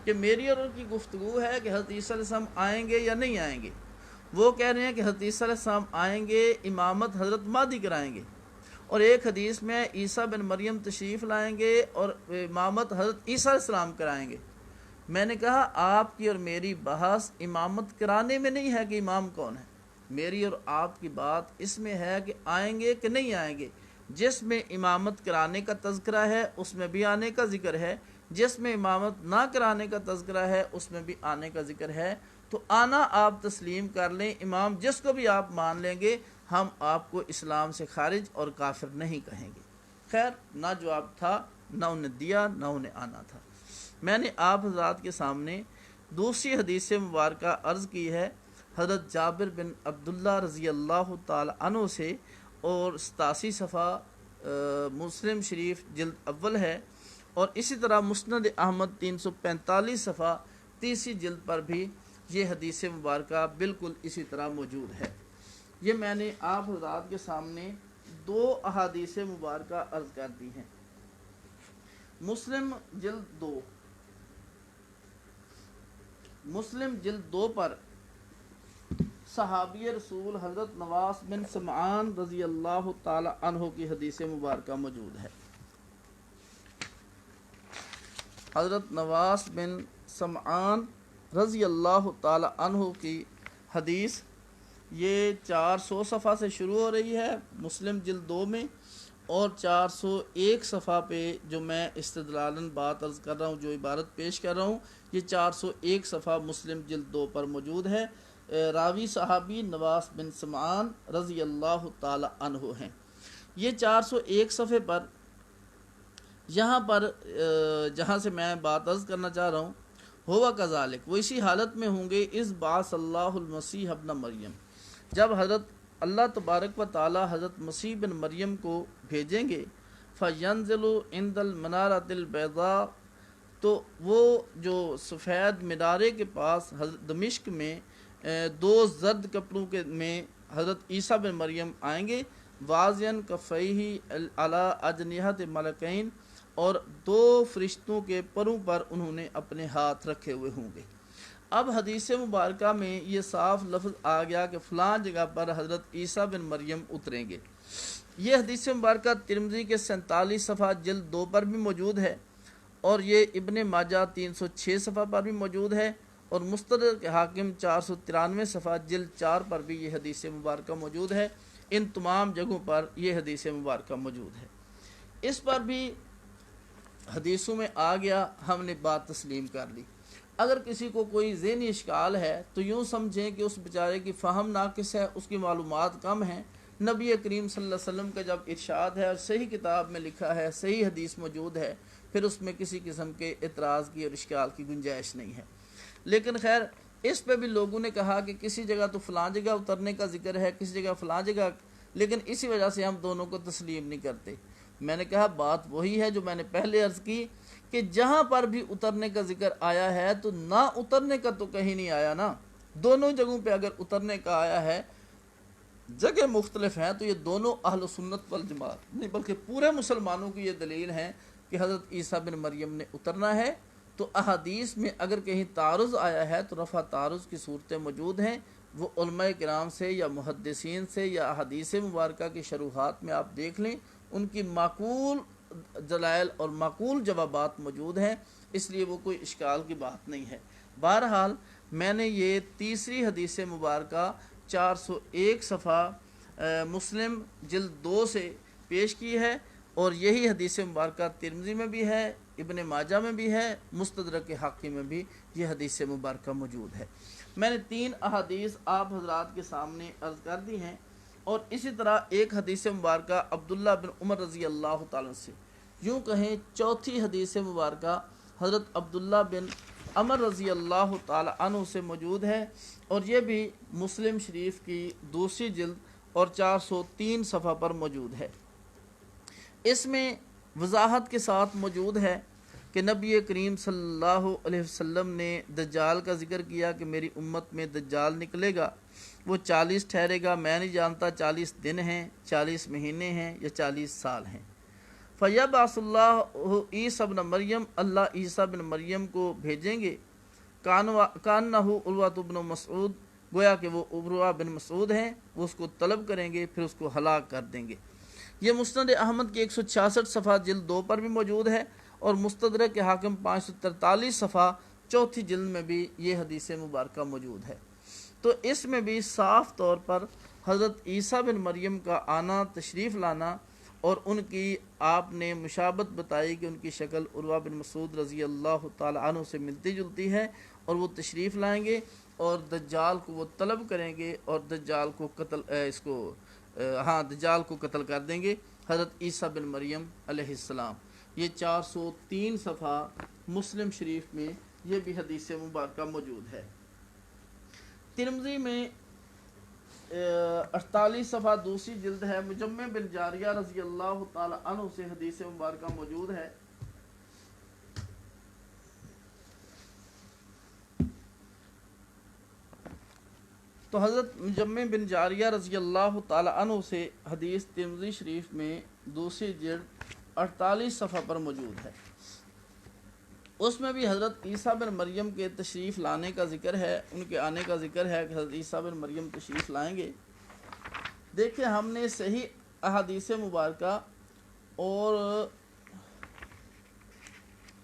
کہ میری اور ان کی گفتگو ہے کہ حضرت عیسیٰ علیہ السلام آئیں گے یا نہیں آئیں گے. وہ کہہ رہے ہیں کہ حضرت عیسیٰ علیہ السلام آئیں گے، امامت حضرت مہدی کرائیں گے. اور ایک حدیث میں عیسیٰ بن مریم تشریف لائیں گے اور امامت حضرت عیسیٰ علیہ السلام کرائیں گے. میں نے کہا آپ کی اور میری بحث امامت کرانے میں نہیں ہے کہ امام کون ہے. میری اور آپ کی بات اس میں ہے کہ آئیں گے کہ نہیں آئیں گے. جس میں امامت کرانے کا تذکرہ ہے اس میں بھی آنے کا ذکر ہے، جس میں امامت نہ کرانے کا تذکرہ ہے اس میں بھی آنے کا ذکر ہے. تو آنا آپ تسلیم کر لیں، امام جس کو بھی آپ مان لیں گے، ہم آپ کو اسلام سے خارج اور کافر نہیں کہیں گے. خیر، نہ جواب تھا، نہ انہیں دیا، نہ انہیں آنا تھا. میں نے آپ حضرات کے سامنے دوسری حدیث مبارکہ عرض کی ہے، حضرت جابر بن عبداللہ رضی اللہ تعالی عنہ سے، اور 87 صفحہ مسلم شریف جلد اول ہے، اور اسی طرح مسند احمد 345 صفحہ تیسری جلد پر بھی یہ حدیث مبارکہ بالکل اسی طرح موجود ہے. یہ میں نے آپ حضرات کے سامنے دو احادیث مبارکہ عرض کر دی ہیں. مسلم جلد 2 پر صحابی رسول حضرت نواس بن سمعان رضی اللہ تعالی عنہ کی حدیث مبارکہ موجود ہے. حضرت نواس بن سمعان رضی اللہ تعالی عنہ کی حدیث یہ 400 صفحہ سے شروع ہو رہی ہے مسلم جلد 2 میں، اور 401 صفحہ پہ جو میں استدلالن بات عرض کر رہا ہوں، جو عبارت پیش کر رہا ہوں، یہ 401 صفحہ مسلم جلد 2 پر موجود ہے. راوی صحابی نواس بن سمعان رضی اللہ تعالی عنہ ہیں. یہ 401 صفحے پر یہاں پر جہاں سے میں بات عرض کرنا چاہ رہا ہوں، ہوا کذالک، وہ اسی حالت میں ہوں گے، اس بعث اللہ المسیح ابن مریم، جب حضرت اللہ تبارک و تعالی حضرت مسیح بن مریم کو بھیجیں گے. فَيَنزِلُ عِنْدَ الْمَنَارَةِ الْبَيْضَاءِ، تو وہ جو سفید منارے کے پاس حضرت دمشق میں 2 زرد کپڑوں کے میں حضرت عیسیٰ بن مریم آئیں گے. واضعاً کفیہ علی اجنحۃ ملکین، اور 2 فرشتوں کے پروں پر انہوں نے اپنے ہاتھ رکھے ہوئے ہوں گے. اب حدیث مبارکہ میں یہ صاف لفظ آ گیا کہ فلاں جگہ پر حضرت عیسیٰ بن مریم اتریں گے. یہ حدیث مبارکہ ترمذی کے 47 صفحہ جلد 2 پر بھی موجود ہے، اور یہ ابن ماجہ 306 صفحہ پر بھی موجود ہے، اور مستدرک حاکم 493 صفحہ جلد 4 پر بھی یہ حدیث مبارکہ موجود ہے. ان تمام جگہوں پر یہ حدیث مبارکہ موجود ہے. اس پر بھی حدیثوں میں آ گیا، ہم نے بات تسلیم کر لی. اگر کسی کو کوئی ذہنی اشکال ہے تو یوں سمجھیں کہ اس بیچارے کی فہم ناقص ہے، اس کی معلومات کم ہیں. نبی کریم صلی اللہ علیہ وسلم کا جب ارشاد ہے اور صحیح کتاب میں لکھا ہے، صحیح حدیث موجود ہے، پھر اس میں کسی قسم کے اعتراض کی اور اشکال کی گنجائش نہیں ہے. لیکن خیر، اس پہ بھی لوگوں نے کہا کہ کسی جگہ تو فلاں جگہ اترنے کا ذکر ہے، کسی جگہ فلاں جگہ، لیکن اسی وجہ سے ہم دونوں کو تسلیم نہیں کرتے. میں نے کہا بات وہی ہے جو میں نے پہلے عرض کی کہ جہاں پر بھی اترنے کا ذکر آیا ہے تو نہ اترنے کا تو کہیں نہیں آیا نا. دونوں جگہوں پہ اگر اترنے کا آیا ہے، جگہ مختلف ہیں، تو یہ دونوں اہل سنت والجماعت نہیں بلکہ پورے مسلمانوں کی یہ دلیل ہے کہ حضرت عیسیٰ بن مریم نے اترنا ہے. تو احادیث میں اگر کہیں تعارض آیا ہے تو رفع تعارض کی صورتیں موجود ہیں، وہ علماء کرام سے یا محدثین سے یا احادیث مبارکہ کی شروحات میں آپ دیکھ لیں، ان کی معقول دلائل اور معقول جوابات موجود ہیں، اس لیے وہ کوئی اشکال کی بات نہیں ہے۔ بہرحال میں نے یہ تیسری حدیث مبارکہ 401 صفحہ مسلم جلد 2 سے پیش کی ہے، اور یہی حدیث مبارکہ ترمذی میں بھی ہے، ابن ماجہ میں بھی ہے، مستدرک حاکم میں بھی یہ حدیث مبارکہ موجود ہے۔ میں نے 3 احادیث آپ حضرات کے سامنے عرض کر دی ہیں، اور اسی طرح ایک حدیث مبارکہ عبداللہ بن عمر رضی اللہ تعالیٰ سے، یوں کہیں چوتھی حدیث مبارکہ حضرت عبداللہ بن عمر رضی اللہ تعالیٰ عنہ سے موجود ہے، اور یہ بھی مسلم شریف کی دوسری جلد اور 403 صفحہ پر موجود ہے۔ اس میں وضاحت کے ساتھ موجود ہے کہ نبی کریم صلی اللہ علیہ وسلم نے دجال کا ذکر کیا کہ میری امت میں دجال نکلے گا، وہ 40 ٹھہرے گا، میں نہیں جانتا 40 دن ہیں، 40 مہینے ہیں یا 40 سال ہیں۔ فیبعث اللہ عیسیٰ بن مریم، اللہ عیسیٰ بن مریم کو بھیجیں گے، کانہ عروۃ بن مسعود، گویا کہ وہ عروہ بن مسعود ہیں، وہ اس کو طلب کریں گے، پھر اس کو ہلاک کر دیں گے۔ یہ مسند احمد کی 166 صفحہ جلد 2 پر بھی موجود ہے، اور مستدرک حاکم 543 صفحہ چوتھی جلد میں بھی یہ حدیث مبارکہ موجود ہے۔ تو اس میں بھی صاف طور پر حضرت عیسیٰ بن مریم کا آنا، تشریف لانا، اور ان کی آپ نے مشابہت بتائی کہ ان کی شکل عروہ بن مسعود رضی اللہ تعالی عنہ سے ملتی جلتی ہے، اور وہ تشریف لائیں گے اور دجال کو وہ طلب کریں گے، اور دجال کو دجال کو قتل کر دیں گے، حضرت عیسیٰ بن مریم علیہ السلام۔ یہ 403 صفحہ مسلم شریف میں یہ بھی حدیث مبارکہ موجود ہے۔ ترمذی میں 48 صفحہ دوسری جلد ہے، مجمع بن جاریہ رضی اللہ تعالی عنہ سے حدیث مبارکہ موجود ہے۔ تو حضرت مجمع بن جاریہ رضی اللہ تعالی عنہ سے حدیث ترمذی شریف میں دوسری جلد 48 صفحہ پر موجود ہے۔ اس میں بھی حضرت عیسیٰ بن مریم کے تشریف لانے کا ذکر ہے، ان کے آنے کا ذکر ہے کہ حضرت عیسیٰ بن مریم تشریف لائیں گے۔ دیکھیں، ہم نے صحیح احادیث مبارکہ اور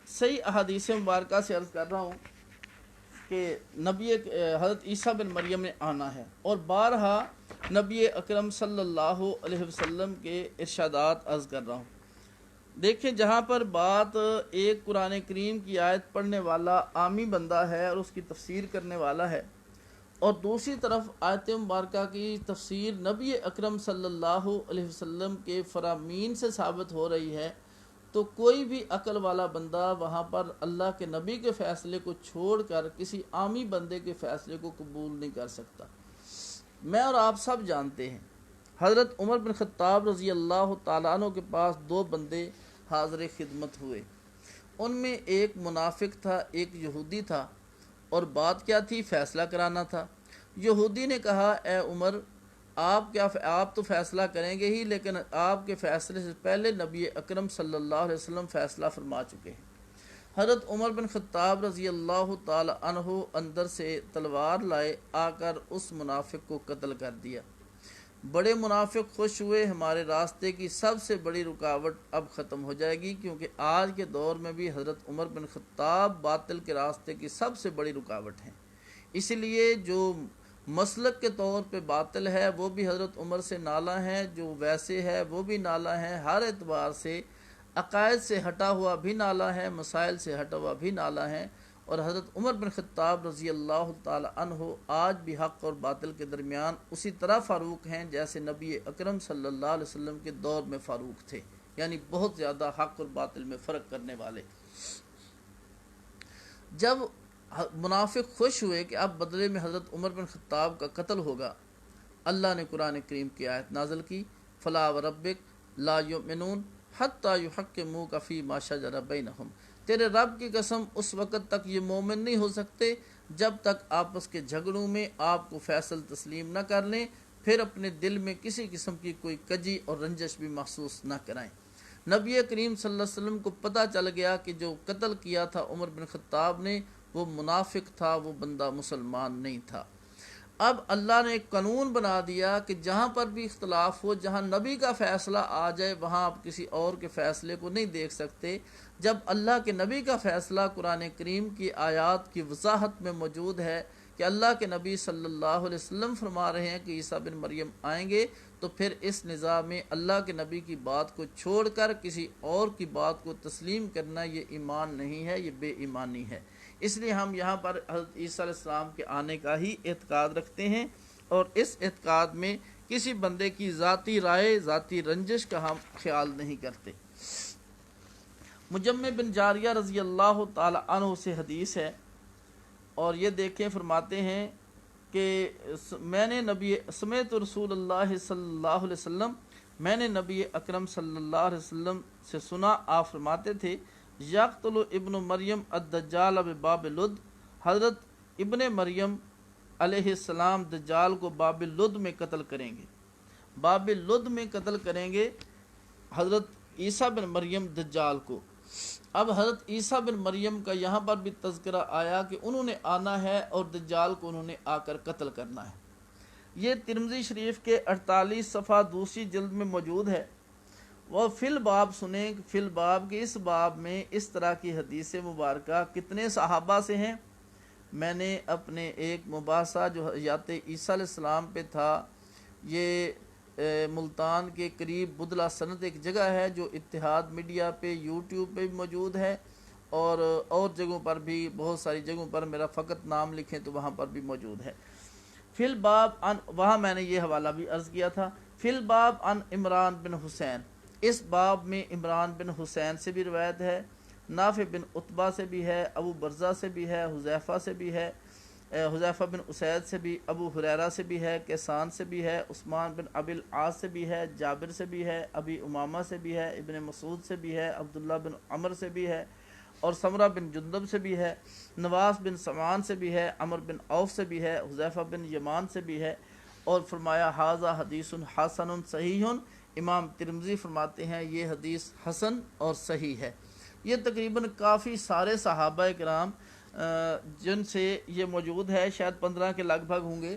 صحیح احادیث مبارکہ سے عرض کر رہا ہوں کہ حضرت عیسیٰ بن مریم نے آنا ہے، اور بارہا نبی اکرم صلی اللہ علیہ وسلم کے ارشادات عرض کر رہا ہوں۔ دیکھیں، جہاں پر بات ایک قرآن کریم کی آیت پڑھنے والا عامی بندہ ہے اور اس کی تفسیر کرنے والا ہے، اور دوسری طرف آیت مبارکہ کی تفسیر نبی اکرم صلی اللہ علیہ وسلم کے فرامین سے ثابت ہو رہی ہے، تو کوئی بھی عقل والا بندہ وہاں پر اللہ کے نبی کے فیصلے کو چھوڑ کر کسی عامی بندے کے فیصلے کو قبول نہیں کر سکتا۔ میں اور آپ سب جانتے ہیں، حضرت عمر بن خطاب رضی اللہ تعالیٰ عنہ کے پاس 2 بندے حاضر خدمت ہوئے، ان میں ایک منافق تھا، ایک یہودی تھا، اور بات کیا تھی؟ فیصلہ کرانا تھا۔ یہودی نے کہا، اے عمر، آپ تو فیصلہ کریں گے ہی، لیکن آپ کے فیصلے سے پہلے نبی اکرم صلی اللہ علیہ وسلم فیصلہ فرما چکے ہیں۔ حضرت عمر بن خطاب رضی اللہ تعالی عنہ اندر سے تلوار لائے، آ کر اس منافق کو قتل کر دیا۔ بڑے منافق خوش ہوئے، ہمارے راستے کی سب سے بڑی رکاوٹ اب ختم ہو جائے گی، کیونکہ آج کے دور میں بھی حضرت عمر بن خطاب باطل کے راستے کی سب سے بڑی رکاوٹ ہیں۔ اس لیے جو مسلک کے طور پہ باطل ہے وہ بھی حضرت عمر سے نالا ہے، جو ویسے ہے وہ بھی نالا ہے، ہر اعتبار سے عقائد سے ہٹا ہوا بھی نالا ہے، مسائل سے ہٹا ہوا بھی نالا ہے، اور حضرت عمر بن خطاب رضی اللہ تعالی عنہ آج بھی حق اور باطل کے درمیان اسی طرح فاروق ہیں جیسے نبی اکرم صلی اللہ علیہ وسلم کے دور میں فاروق تھے، یعنی بہت زیادہ حق اور باطل میں فرق کرنے والے۔ جب منافق خوش ہوئے کہ اب بدلے میں حضرت عمر بن خطاب کا قتل ہوگا، اللہ نے قرآن کریم کی آیت نازل کی، فلا وربک لا یؤمنون حتی یحکموک فیما شجر بینہم، تیرے رب کی قسم اس وقت تک یہ مومن نہیں ہو سکتے جب تک آپس کے جھگڑوں میں آپ کو فیصل تسلیم نہ کر لیں، پھر اپنے دل میں کسی قسم کی کوئی کجی اور رنجش بھی محسوس نہ کرائیں۔ نبی کریم صلی اللہ علیہ وسلم کو پتہ چل گیا کہ جو قتل کیا تھا عمر بن خطاب نے وہ منافق تھا، وہ بندہ مسلمان نہیں تھا۔ اب اللہ نے ایک قانون بنا دیا کہ جہاں پر بھی اختلاف ہو، جہاں نبی کا فیصلہ آ جائے وہاں آپ کسی اور کے فیصلے کو نہیں دیکھ سکتے۔ جب اللہ کے نبی کا فیصلہ قرآن کریم کی آیات کی وضاحت میں موجود ہے کہ اللہ کے نبی صلی اللہ علیہ وسلم فرما رہے ہیں کہ عیسیٰ بن مریم آئیں گے، تو پھر اس نظام میں اللہ کے نبی کی بات کو چھوڑ کر کسی اور کی بات کو تسلیم کرنا یہ ایمان نہیں ہے، یہ بے ایمانی ہے۔ اس لیے ہم یہاں پر حضرت عیسیٰ علیہ السلام کے آنے کا ہی اعتقاد رکھتے ہیں، اور اس اعتقاد میں کسی بندے کی ذاتی رائے، ذاتی رنجش کا ہم خیال نہیں کرتے۔ مجمع بن جاریہ رضی اللہ تعالی عنہ سے حدیث ہے، اور یہ دیکھیں فرماتے ہیں کہ میں نے سمعت رسول اللہ صلی اللہ علیہ وسلم، میں نے نبی اکرم صلی اللہ علیہ وسلم سے سنا، آپ فرماتے تھے یقتل ابن مریم الدجال بباب لد، حضرت ابن مریم علیہ السلام دجال کو باب لد میں قتل کریں گے، باب لد میں قتل کریں گے حضرت عیسیٰ بن مریم دجال کو۔ اب حضرت عیسیٰ بن مریم کا یہاں پر بھی تذکرہ آیا کہ انہوں نے آنا ہے اور دجال کو انہوں نے آ کر قتل کرنا ہے۔ یہ ترمذی شریف کے 48 صفحہ دوسری جلد میں موجود ہے۔ وہ فی الباب سنیں، فی الباب کے اس باب میں اس طرح کی حدیث مبارکہ کتنے صحابہ سے ہیں۔ میں نے اپنے ایک مباحثہ جو حیات عیسیٰ علیہ السلام پہ تھا، یہ ملتان کے قریب بدلہ سند ایک جگہ ہے جو اتحاد میڈیا پہ، یوٹیوب پہ بھی موجود ہے، اور جگہوں پر بھی، بہت ساری جگہوں پر میرا فقط نام لکھیں تو وہاں پر بھی موجود ہے۔ فی الباب وہاں میں نے یہ حوالہ بھی عرض کیا تھا، فی الباب عن عمران بن حسین، اس باب میں عمران بن حسین سے بھی روایت ہے، نافع بن عتبہ سے بھی ہے، ابو برزہ سے بھی ہے، حذیفہ سے بھی ہے، حذیفہ بن اسید سے بھی، ابو ہریرہ سے بھی ہے، کیسان سے بھی ہے، عثمان بن ابی العاص سے بھی ہے، جابر سے بھی ہے، ابی امامہ سے بھی ہے، ابن مسعود سے بھی ہے، عبداللہ بن عمر سے بھی ہے، اور سمرہ بن جندب سے بھی ہے، نواس بن سمان سے بھی ہے، عمر بن عوف سے بھی ہے، حذیفہ بن یمان سے بھی ہے، اور فرمایا ھذا حدیث حسن صحیح، امام ترمذی فرماتے ہیں یہ حدیث حسن اور صحیح ہے۔ یہ تقریباً کافی سارے صحابہ کرام جن سے یہ موجود ہے، شاید 15 کے لگ بھگ ہوں گے،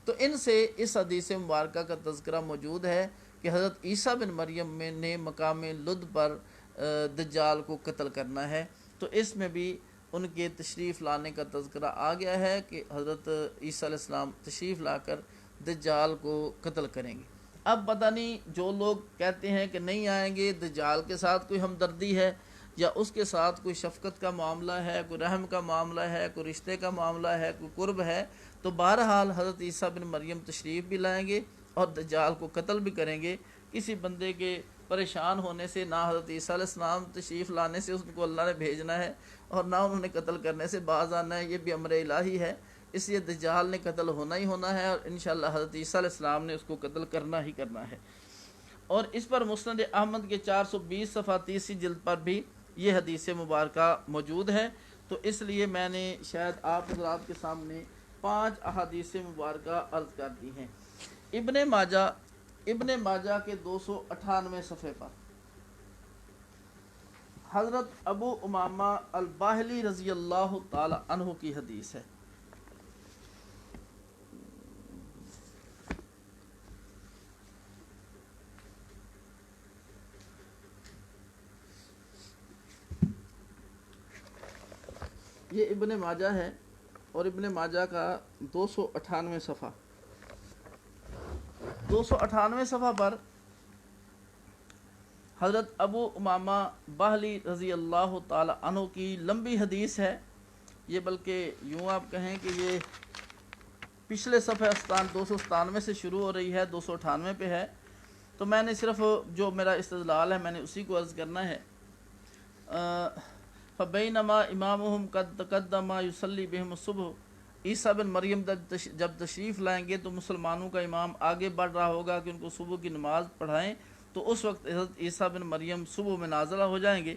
تو ان سے اس حدیث مبارکہ کا تذکرہ موجود ہے کہ حضرت عیسیٰ بن مریم نے مقام لد پر دجال کو قتل کرنا ہے۔ تو اس میں بھی ان کے تشریف لانے کا تذکرہ آ گیا ہے کہ حضرت عیسیٰ علیہ السلام تشریف لا کر دجال کو قتل کریں گے۔ اب پتہ نہیں جو لوگ کہتے ہیں کہ نہیں آئیں گے، دجال کے ساتھ کوئی ہمدردی ہے یا اس کے ساتھ کوئی شفقت کا معاملہ ہے، کوئی رحم کا معاملہ ہے، کوئی رشتے کا معاملہ ہے، کوئی قرب ہے، تو بہرحال حضرت عیسیٰ بن مریم تشریف بھی لائیں گے اور دجال کو قتل بھی کریں گے۔ کسی بندے کے پریشان ہونے سے، نہ حضرت عیسیٰ علیہ السلام تشریف لانے سے اس کو اللہ نے بھیجنا ہے، اور نہ انہوں نے قتل کرنے سے باز آنا ہے، یہ بھی امر الہی ہے۔ اس لیے دجال نے قتل ہونا ہی ہونا ہے، اور انشاءاللہ حضرت عیسیٰ علیہ السلام نے اس کو قتل کرنا ہی کرنا ہے۔ اور اس پر مسند احمد کے 420 صفحہ تیسری جلد پر بھی یہ حدیث مبارکہ موجود ہے۔ تو اس لیے میں نے شاید آپ حضرات کے سامنے 5 احادیث مبارکہ عرض کر دی ہیں۔ ابن ماجہ کے 298 صفحے پر حضرت ابو امامہ الباہلی رضی اللہ تعالی عنہ کی حدیث ہے۔ یہ ابن ماجہ ہے، اور ابن ماجہ کا 298 صفحہ 298 صفحہ پر حضرت ابو امامہ باہلی رضی اللہ تعالی عنہ کی لمبی حدیث ہے۔ یہ بلکہ یوں آپ کہیں کہ یہ پچھلے صفحہ 297 سے شروع ہو رہی ہے، 298 پہ ہے، تو میں نے صرف جو میرا استدلال ہے میں نے اسی کو عرض کرنا ہے۔ فبینما امامہم قد تقدم یصلی بہم الصبح، عیسیٰ بن مریم جب تشریف لائیں گے تو مسلمانوں کا امام آگے بڑھ رہا ہوگا کہ ان کو صبح کی نماز پڑھائیں، تو اس وقت حضرت عیسیٰ بن مریم صبح میں نازلہ ہو جائیں گے۔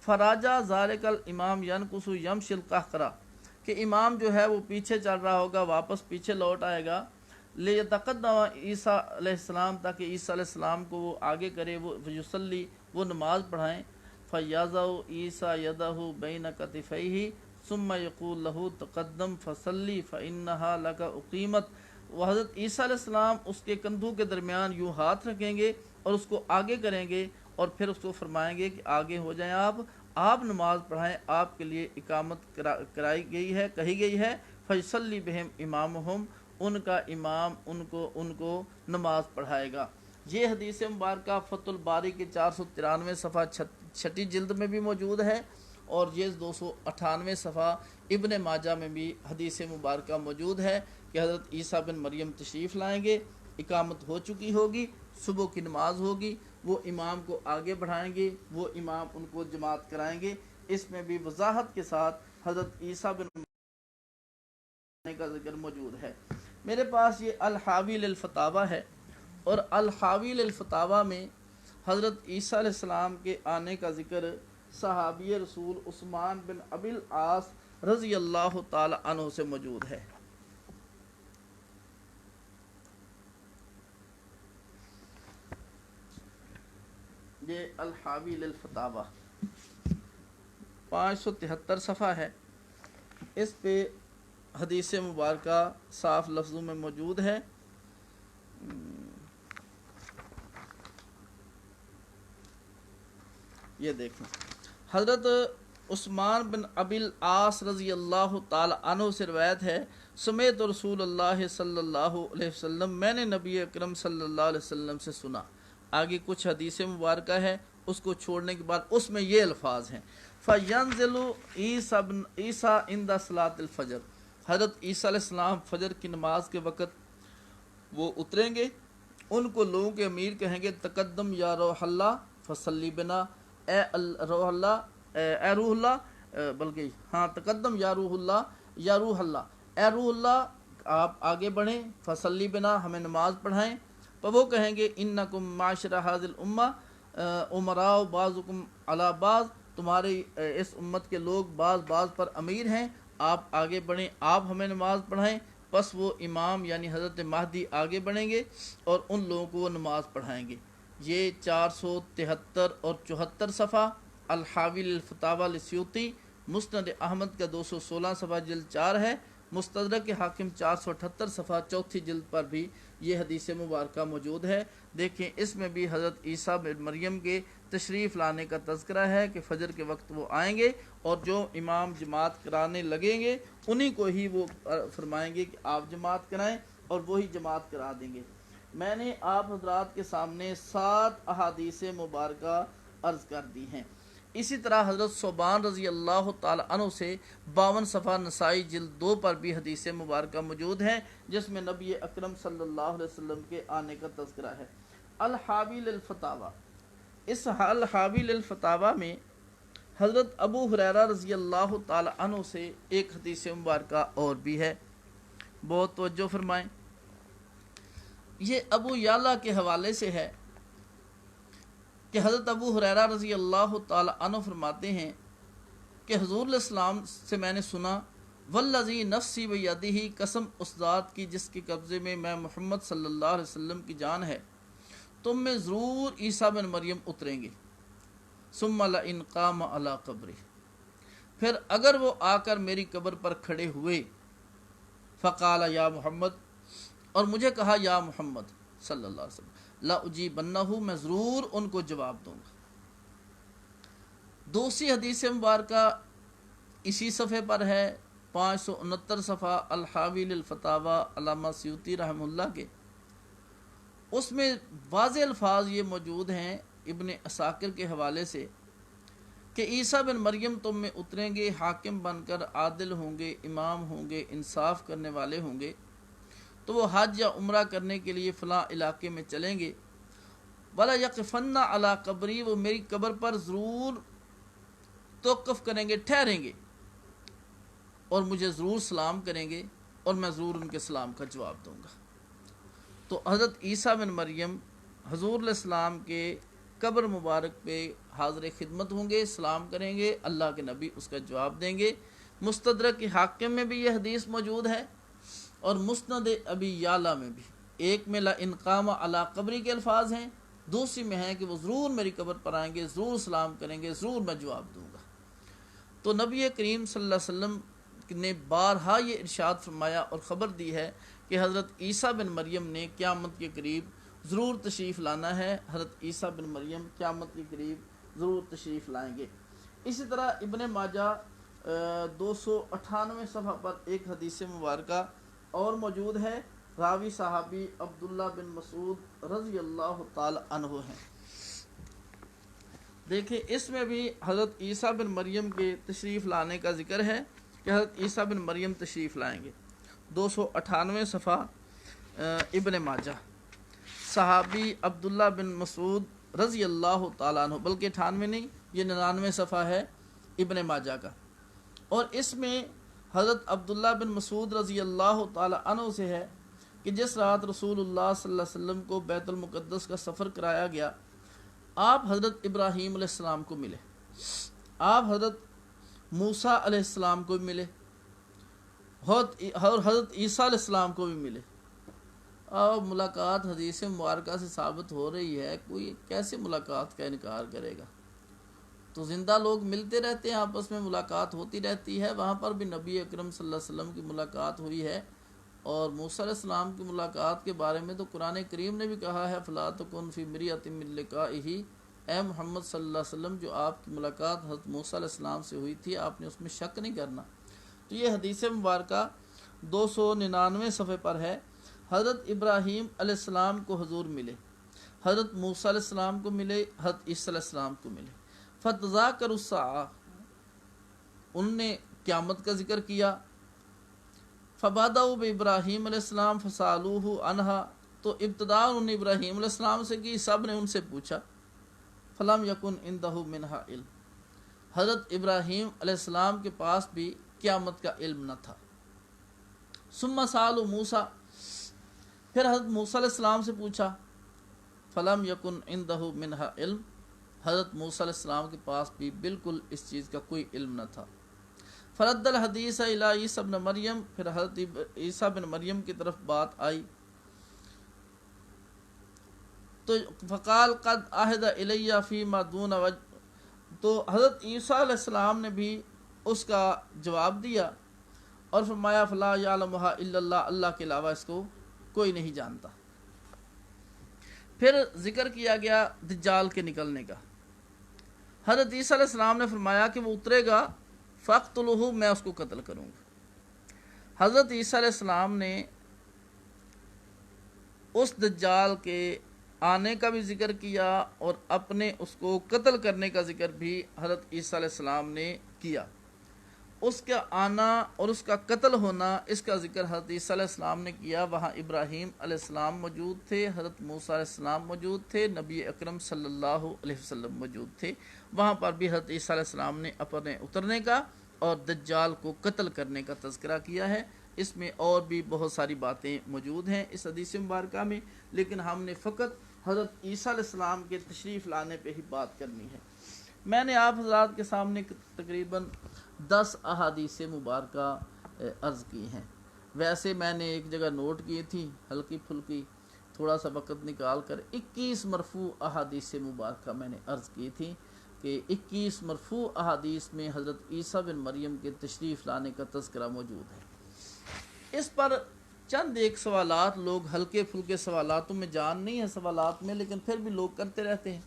فراجہ ذالک الامام ینقص یمشی القہقرہ، کہ امام جو ہے وہ پیچھے چل رہا ہوگا، واپس پیچھے لوٹ آئے گا، لیتقدم عیسیٰ علیہ السلام، تاکہ عیسیٰ علیہ السلام کو وہ آگے کرے، وہ یصلی، وہ نماز پڑھائیں۔ فیضع عیسیٰ یدہ بین کتفیہ ثم یقول لہ تقدم فصلی فانہا لک اقیمت، وہ حضرت عیسیٰ علیہ السلام اس کے کندھوں کے درمیان یوں ہاتھ رکھیں گے اور اس کو آگے کریں گے اور پھر اس کو فرمائیں گے کہ آگے ہو جائیں آپ نماز پڑھائیں، آپ کے لیے اقامت کرائی گئی ہے، کہی گئی ہے، فیصلی بہم امامہم، ان کا امام ان کو نماز پڑھائے گا۔ یہ حدیث مبارکہ فتح الباری کے 493 صفحہ 6 جلد میں بھی موجود ہے، اور یہ 298 صفحہ ابن ماجہ میں بھی حدیث مبارکہ موجود ہے کہ حضرت عیسیٰ بن مریم تشریف لائیں گے، اقامت ہو چکی ہوگی، صبح کی نماز ہوگی، وہ امام کو آگے بڑھائیں گے، وہ امام ان کو جماعت کرائیں گے۔ اس میں بھی وضاحت کے ساتھ حضرت عیسیٰ بن مریم کا ذکر موجود ہے۔ میرے پاس یہ الحاوی للفتاوی ہے، اور الحاوی للفتاوی میں حضرت عیسیٰ علیہ السلام کے آنے کا ذکر صحابی رسول عثمان بن ابی العاص رضی اللہ تعالی عنہ سے موجود ہے۔ یہ الحاوی للفتاوی 573 صفحہ ہے، اس پہ حدیث مبارکہ صاف لفظوں میں موجود ہے۔ یہ دیکھیں، حضرت عثمان بن ابی العاص رضی اللہ تعالی عنہ سے روایت ہے، سمیت رسول اللہ صلی اللہ علیہ وسلم، میں نے نبی اکرم صلی اللہ علیہ وسلم سے سنا۔ آگے کچھ حدیث مبارکہ ہے، اس کو چھوڑنے کے بعد اس میں یہ الفاظ ہیں، فَيَنزِلُ عیسیٰ عِنْدَ صلاۃ الفجر، حضرت عیسیٰ علیہ السلام فجر کی نماز کے وقت وہ اتریں گے، ان کو لوگوں کے امیر کہیں گے، تقدم یا روح اللہ فصلی بنا، اے روح اللہ، اے روح اللہ، بلکہ ہاں تقدم یا روح اللہ، یا روح اللہ، اے روح اللہ آپ آگے بڑھیں، فصلی بنا ہمیں نماز پڑھائیں۔ تو وہ کہیں گے، انکم معاشر ھذی الامہ امراء بعضکم علی بعض، تمہاری اس امت کے لوگ بعض پر امیر ہیں، آپ آگے بڑھیں، آپ ہمیں نماز پڑھائیں۔ پس وہ امام یعنی حضرت مہدی آگے بڑھیں گے اور ان لوگوں کو وہ نماز پڑھائیں گے۔ یہ 473 اور 74 صفحہ الحاوی للفتاوی للسیوطی، مسند احمد کا 216 صفحہ جلد 4 ہے، مستدرک حاکم 478 صفحہ 4 جلد پر بھی یہ حدیث مبارکہ موجود ہے۔ دیکھیں اس میں بھی حضرت عیسیٰ بن مریم کے تشریف لانے کا تذکرہ ہے کہ فجر کے وقت وہ آئیں گے، اور جو امام جماعت کرانے لگیں گے انہی کو ہی وہ فرمائیں گے کہ آپ جماعت کرائیں، اور وہی جماعت کرا دیں گے۔ میں نے آپ حضرات کے سامنے 7 احادیث مبارکہ عرض کر دی ہیں۔ اسی طرح حضرت ثوبان رضی اللہ تعالی عنہ سے 52 صفحہ نسائی جلد 2 پر بھی حدیث مبارکہ موجود ہیں، جس میں نبی اکرم صلی اللہ علیہ وسلم کے آنے کا تذکرہ ہے۔ الحاوی للفتاوی، اس الحاوی للفتاوی میں حضرت ابو ہریرہ رضی اللہ تعالی عنہ سے ایک حدیث مبارکہ اور بھی ہے، بہت توجہ فرمائیں۔ یہ ابو یعلا کے حوالے سے ہے کہ حضرت ابو ہریرہ رضی اللہ تعالی عنہ فرماتے ہیں کہ حضور علیہ السلام سے میں نے سنا، والذی نفسی بیدہ، قسم اس ذات کی جس کے قبضے میں محمد صلی اللہ علیہ وسلم کی جان ہے، تم میں ضرور عیسیٰ بن مریم اتریں گے، ثم لئن قام علی قبری، پھر اگر وہ آ کر میری قبر پر کھڑے ہوئے، فقال یا محمد، اور مجھے کہا یا محمد صلی اللہ علیہ وسلم، لا اجیبنہ، میں ضرور ان کو جواب دوں گا۔ دوسری حدیث مبارکہ اسی صفحے پر ہے، 569 صفحہ الحاوی للفتاوی علامہ سیوطی رحمہ اللہ کے، اس میں واضح الفاظ یہ موجود ہیں ابن عساکر کے حوالے سے کہ عیسیٰ بن مریم تم میں اتریں گے، حاکم بن کر، عادل ہوں گے، امام ہوں گے، انصاف کرنے والے ہوں گے، تو وہ حج یا عمرہ کرنے کے لیے فلاں علاقے میں چلیں گے، وَلَا يَقِفَنَّ عَلَىٰ قَبْرِي، وہ میری قبر پر ضرور توقف کریں گے، ٹھہریں گے، اور مجھے ضرور سلام کریں گے، اور میں ضرور ان کے سلام کا جواب دوں گا۔ تو حضرت عیسیٰ بن مریم حضور علیہ السلام کے قبر مبارک پہ حاضر خدمت ہوں گے، سلام کریں گے، اللہ کے نبی اس کا جواب دیں گے۔ مستدرک حاکم میں بھی یہ حدیث موجود ہے، اور مسند ابی یعلا میں بھی، ایک میں لئن قام علی قبری کے الفاظ ہیں، دوسری میں ہے کہ وہ ضرور میری قبر پر آئیں گے، ضرور سلام کریں گے، ضرور میں جواب دوں گا۔ تو نبی کریم صلی اللہ علیہ وسلم نے بارہا یہ ارشاد فرمایا اور خبر دی ہے کہ حضرت عیسیٰ بن مریم نے قیامت کے قریب ضرور تشریف لانا ہے، حضرت عیسیٰ بن مریم قیامت کے قریب ضرور تشریف لائیں گے۔ اسی طرح ابن ماجہ 298 صفحہ پر ایک حدیث مبارکہ اور موجود ہے، راوی صحابی عبداللہ بن مسعود رضی اللہ تعالی عنہ ہیں۔ دیکھیں اس میں بھی حضرت عیسیٰ بن مریم کے تشریف لانے کا ذکر ہے کہ حضرت عیسیٰ بن مریم تشریف لائیں گے۔ 298 صفحہ ابن ماجہ، صحابی عبداللہ بن مسعود رضی اللہ تعالیٰ عنہ، بلکہ 98 نہیں، یہ 99 صفحہ ہے ابن ماجہ کا۔ اور اس میں حضرت عبداللہ بن مسعود رضی اللہ تعالیٰ عنہ سے ہے کہ جس رات رسول اللہ صلی اللہ علیہ وسلم کو بیت المقدس کا سفر کرایا گیا، آپ حضرت ابراہیم علیہ السلام کو ملے، آپ حضرت موسیٰ علیہ السلام کو بھی ملے اور حضرت عیسیٰ علیہ السلام کو بھی ملے۔ اور ملاقات حدیث مبارکہ سے ثابت ہو رہی ہے، کوئی کیسے ملاقات کا انکار کرے گا؟ تو زندہ لوگ ملتے رہتے ہیں، آپس میں ملاقات ہوتی رہتی ہے، وہاں پر بھی نبی اکرم صلی اللہ علیہ وسلم کی ملاقات ہوئی ہے۔ اور موسیٰ علیہ السلام کی ملاقات کے بارے میں تو قرآن کریم نے بھی کہا ہے، فَلَا تَكُنْ فِي مِرْيَةٍ مِّن لِقَائِهِ، اے محمد صلی اللہ علیہ وسلم جو آپ کی ملاقات حضرت موسیٰ علیہ السلام سے ہوئی تھی، آپ نے اس میں شک نہیں کرنا۔ تو یہ حدیث مبارکہ 299 صفحے پر ہے۔ حضرت ابراہیم علیہ السلام کو حضور ملے، حضرت موسیٰ علیہ السلام کو ملے، حضرت عیسیٰ علیہ السلام کو ملے۔ فَتَذَاكَرُوا السَّاعَةَ، انہوں نے قیامت کا ذکر کیا۔ فَبَدَأُوا بِإِبْرَاهِيمَ علیہ السلام فَسَأَلُوهُ عَنْهَا، تو ابتدا انہوں نے ابراہیم علیہ السلام سے کی، سب نے ان سے پوچھا۔ فَلَمْ يَكُنْ عِنْدَهُ مِنْهَا عِلْمٌ، حضرت ابراہیم علیہ السلام کے پاس بھی قیامت کا علم نہ تھا۔ ثُمَّ سَأَلُوا مُوسَىٰ، پھر حضرت موسیٰ علیہ السلام سے پوچھا۔ فَلَمْ يَكُنْ عِنْدَهُ مِنْهَا عِلْمٌ، حضرت موسیٰ علیہ السلام کے پاس بھی بالکل اس چیز کا کوئی علم نہ تھا۔ فرد الحدیث الی عیسیٰ بن مریم، پھر حضرت عیسیٰ بن مریم کی طرف بات آئی تو فقال قد عہد الی فیما دون وجہ، تو حضرت عیسیٰ علیہ السلام نے بھی اس کا جواب دیا اور فرمایا فلا یعلمھا الا اللہ، اللہ کے علاوہ اس کو کوئی نہیں جانتا۔ پھر ذکر کیا گیا دجال کے نکلنے کا۔ حضرت عیسیٰ علیہ السلام نے فرمایا کہ وہ اترے گا، فاقتلوہ، میں اس کو قتل کروں گا۔ حضرت عیسیٰ علیہ السلام نے اس دجال کے آنے کا بھی ذکر کیا اور اپنے اس کو قتل کرنے کا ذکر بھی حضرت عیسیٰ علیہ السلام نے کیا۔ اس کا آنا اور اس کا قتل ہونا، اس کا ذکر حضرت عیسیٰ علیہ السلام نے کیا۔ وہاں ابراہیم علیہ السلام موجود تھے، حضرت موسیٰ علیہ السلام موجود تھے، نبی اکرم صلی اللہ علیہ وسلم موجود تھے۔ وہاں پر بھی حضرت عیسیٰ علیہ السلام نے اپنے اترنے کا اور دجال کو قتل کرنے کا تذکرہ کیا ہے۔ اس میں اور بھی بہت ساری باتیں موجود ہیں اس حدیث مبارکہ میں، لیکن ہم نے فقط حضرت عیسیٰ علیہ السلام کے تشریف لانے پہ ہی بات کرنی ہے۔ میں نے آپ حضرات کے سامنے تقریباً 10 احادیث مبارکہ عرض کی ہیں۔ ویسے میں نے ایک جگہ نوٹ کی تھی ہلکی پھلکی، تھوڑا سا وقت نکال کر 21 مرفوع احادیث مبارکہ میں نے عرض کی تھی کہ 21 مرفوع احادیث میں حضرت عیسیٰ بن مریم کے تشریف لانے کا تذکرہ موجود ہے۔ اس پر چند ایک سوالات، لوگ ہلکے پھلکے سوالاتوں میں جان نہیں ہے سوالات میں، لیکن پھر بھی لوگ کرتے رہتے ہیں۔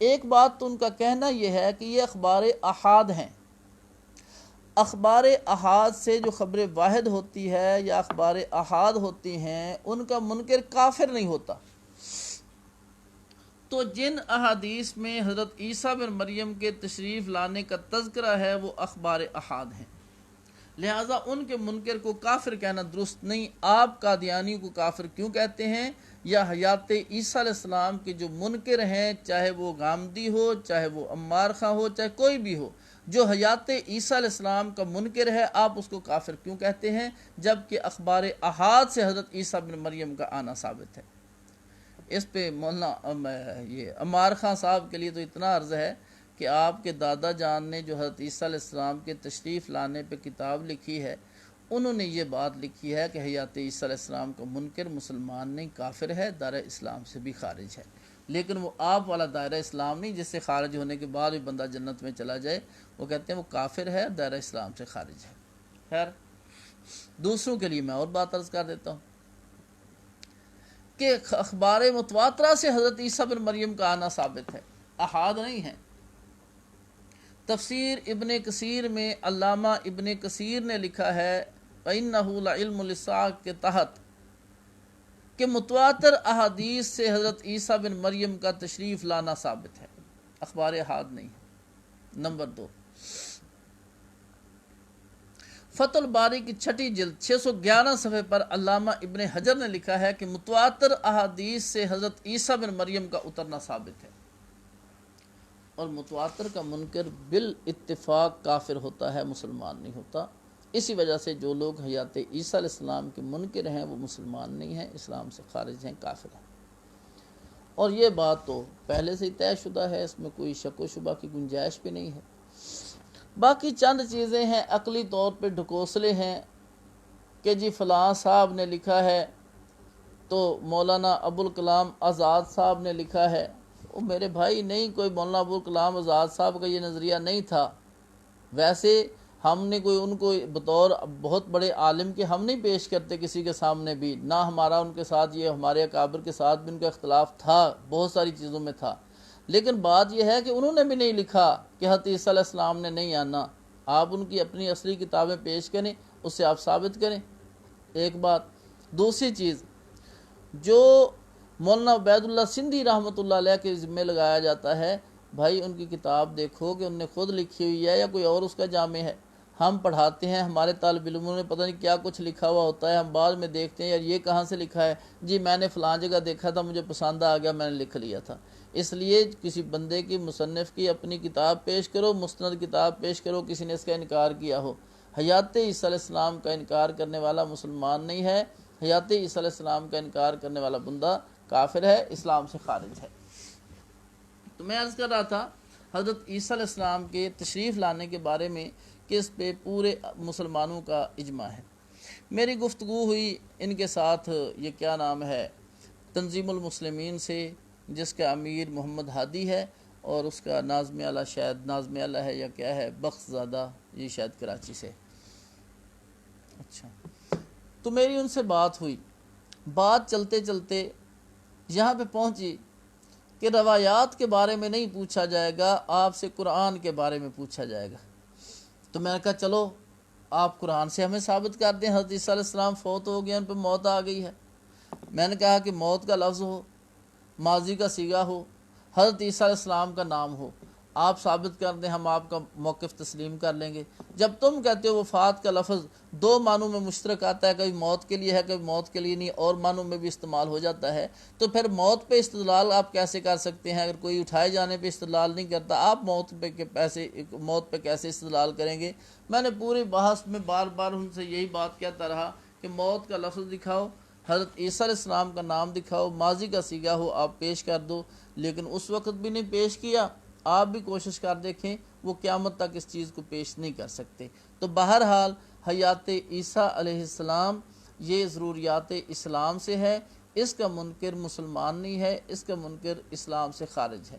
ایک بات تو ان کا کہنا یہ ہے کہ یہ اخبار احاد ہیں، اخبار احاد سے جو خبر واحد ہوتی ہے یا اخبار احاد ہوتی ہیں ان کا منکر کافر نہیں ہوتا۔ تو جن احادیث میں حضرت عیسیٰ بن مریم کے تشریف لانے کا تذکرہ ہے وہ اخبار احاد ہیں، لہٰذا ان کے منکر کو کافر کہنا درست نہیں۔ آپ قادیانی کو کافر کیوں کہتے ہیں؟ یا حیات عیسیٰ علیہ السلام کے جو منکر ہیں، چاہے وہ غامدی ہو، چاہے وہ عمار خاں ہو، چاہے کوئی بھی ہو، جو حیات عیسیٰ علیہ السلام کا منکر ہے، آپ اس کو کافر کیوں کہتے ہیں جبکہ اخبار احاد سے حضرت عیسیٰ بن مریم کا آنا ثابت ہے؟ اس پہ مولانا یہ عمار خاں صاحب کے لیے تو اتنا عرض ہے کہ آپ کے دادا جان نے جو حضرت عیسیٰ علیہ السلام کے تشریف لانے پہ کتاب لکھی ہے، انہوں نے یہ بات لکھی ہے کہ حیات عیسیٰ علیہ السلام کا منکر مسلمان نہیں، کافر ہے، دائرہ اسلام سے بھی خارج ہے۔ لیکن وہ آپ والا دائرہ اسلام نہیں جس سے خارج ہونے کے بعد بھی بندہ جنت میں چلا جائے، وہ کہتے ہیں وہ کافر ہے، دائرہ اسلام سے خارج ہے۔ خیر، دوسروں کے لیے میں اور بات عرض کر دیتا ہوں کہ اخبار متواترہ سے حضرت عیسیٰ بن مریم کا آنا ثابت ہے، احاد نہیں ہے۔ تفسیر ابن کثیر میں علامہ ابن کثیر نے لکھا ہے فَإِنَّهُ لَعِلْمُ لِلسَّاعَةِ کے تحت کہ متواتر احادیث سے حضرت عیسیٰ بن مریم کا تشریف لانا ثابت ہے، اخبار احاد نہیں ہے۔ نمبر 2، فتح الباری کی چھٹی جلد 611 صفحے پر علامہ ابن حجر نے لکھا ہے کہ متواتر احادیث سے حضرت عیسیٰ بن مریم کا اترنا ثابت ہے، اور متواتر کا منکر بالاتفاق کافر ہوتا ہے، مسلمان نہیں ہوتا۔ اسی وجہ سے جو لوگ حیات عیسیٰ علیہ السلام کے منکر ہیں وہ مسلمان نہیں ہیں، اسلام سے خارج ہیں، کافر ہیں۔ اور یہ بات تو پہلے سے ہی طے شدہ ہے، اس میں کوئی شک و شبہ کی گنجائش بھی نہیں ہے۔ باقی چند چیزیں ہیں عقلی طور پہ ڈھکوسلے ہیں کہ جی فلاں صاحب نے لکھا ہے، تو مولانا ابوالکلام آزاد صاحب نے لکھا ہے۔ وہ میرے بھائی نہیں، کوئی مولانا ابوالکلام آزاد صاحب کا یہ نظریہ نہیں تھا۔ ویسے ہم نے کوئی ان کو بطور بہت بڑے عالم کے ہم نہیں پیش کرتے کسی کے سامنے بھی، نہ ہمارا ان کے ساتھ، یہ ہمارے اکابر کے ساتھ بھی ان کا اختلاف تھا، بہت ساری چیزوں میں تھا، لیکن بات یہ ہے کہ انہوں نے بھی نہیں لکھا کہ حضرت عیسیٰ علیہ السلام نے نہیں آنا۔ آپ ان کی اپنی اصلی کتابیں پیش کریں، اس سے آپ ثابت کریں، ایک بات۔ دوسری چیز، جو مولانا عبید اللہ سندھی رحمۃ اللہ علیہ کے ذمہ لگایا جاتا ہے، بھائی ان کی کتاب دیکھو کہ انہوں نے خود لکھی ہوئی ہے یا کوئی اور اس کا جامع ہے۔ ہم پڑھاتے ہیں، ہمارے طالب علموں نے پتہ نہیں کیا کچھ لکھا ہوا ہوتا ہے، ہم بعد میں دیکھتے ہیں یار یہ کہاں سے لکھا ہے، جی میں نے فلاں جگہ دیکھا تھا، مجھے پسند آ گیا، میں نے لکھ لیا تھا۔ اس لیے کسی بندے کی، مصنف کی اپنی کتاب پیش کرو، مستند کتاب پیش کرو، کسی نے اس کا انکار کیا ہو۔ حیات عیسیٰ علیہ السلام کا انکار کرنے والا مسلمان نہیں ہے، حیات عیسیٰ علیہ السلام کا انکار کرنے والا بندہ کافر ہے، اسلام سے خارج ہے۔ تو میں عرض کر رہا تھا حضرت عیسیٰ علیہ السلام کے تشریف لانے کے بارے میں کہ اس پہ پورے مسلمانوں کا اجماع ہے۔ میری گفتگو ہوئی ان کے ساتھ، یہ کیا نام ہے، تنظیم المسلمین سے، جس کا امیر محمد ہادی ہے، اور اس کا ناظم اعلیٰ، شاید ناظم اعلیٰ ہے یا کیا ہے، بخش زادہ، یہ شاید کراچی سے۔ اچھا، تو میری ان سے بات ہوئی، بات چلتے چلتے یہاں پہ پہنچی کہ روایات کے بارے میں نہیں پوچھا جائے گا، آپ سے قرآن کے بارے میں پوچھا جائے گا۔ تو میں نے کہا چلو آپ قرآن سے ہمیں ثابت کر دیں حضرت عیسیٰ علیہ السلام فوت ہو گئے، ان پہ موت آ گئی ہے۔ میں نے کہا کہ موت کا لفظ ہو، ماضی کا صیغہ ہو، حضرت عیسیٰ علیہ السلام کا نام ہو، آپ ثابت کر دیں، ہم آپ کا موقف تسلیم کر لیں گے۔ جب تم کہتے ہو وفات کا لفظ دو معنوں میں مشترک آتا ہے، کبھی موت کے لیے ہے، کبھی موت کے لیے نہیں، اور معنوں میں بھی استعمال ہو جاتا ہے، تو پھر موت پہ استدلال آپ کیسے کر سکتے ہیں؟ اگر کوئی اٹھائے جانے پہ استدلال نہیں کرتا، آپ موت پہ کیسے استدلال کریں گے؟ میں نے پوری بحث میں بار بار ان سے یہی بات کہتا رہا کہ موت کا لفظ دکھاؤ، حضرت عیسیٰ علیہ السلام کا نام دکھاؤ، ماضی کا صیغہ ہو آپ پیش کر دو، لیکن اس وقت بھی نہیں پیش کیا۔ آپ بھی کوشش کر دیکھیں، وہ قیامت تک اس چیز کو پیش نہیں کر سکتے۔ تو بہرحال حیات عیسیٰ علیہ السلام یہ ضروریات اسلام سے ہے، اس کا منکر مسلمان نہیں ہے، اس کا منکر اسلام سے خارج ہے۔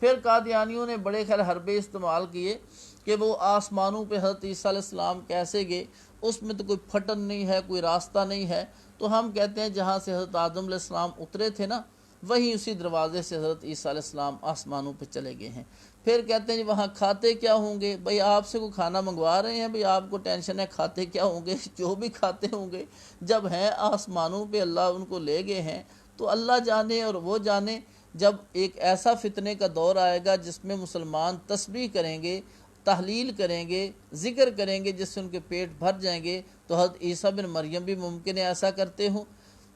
پھر قادیانیوں نے بڑے خیر حربے استعمال کیے کہ وہ آسمانوں پہ حضرت عیسیٰ علیہ السلام کیسے گئے، اس میں تو کوئی پھٹن نہیں ہے، کوئی راستہ نہیں ہے۔ تو ہم کہتے ہیں جہاں سے حضرت آدم علیہ السلام اترے تھے نا، وہیں اسی دروازے سے حضرت عیسیٰ علیہ السلام آسمانوں پہ چلے گئے ہیں۔ پھر کہتے ہیں جی وہاں کھاتے کیا ہوں گے؟ بھئی آپ سے کوئی کھانا منگوا رہے ہیں، بھئی آپ کو ٹینشن ہے کھاتے کیا ہوں گے؟ جو بھی کھاتے ہوں گے، جب ہیں آسمانوں پہ، اللہ ان کو لے گئے ہیں، تو اللہ جانے اور وہ جانے۔ جب ایک ایسا فتنے کا دور آئے گا جس میں مسلمان تسبیح کریں گے، تحلیل کریں گے، ذکر کریں گے، جس سے ان کے پیٹ بھر جائیں گے، تو حضرت عیسیٰ بن مریم بھی ممکن ہے ایسا کرتے ہوں۔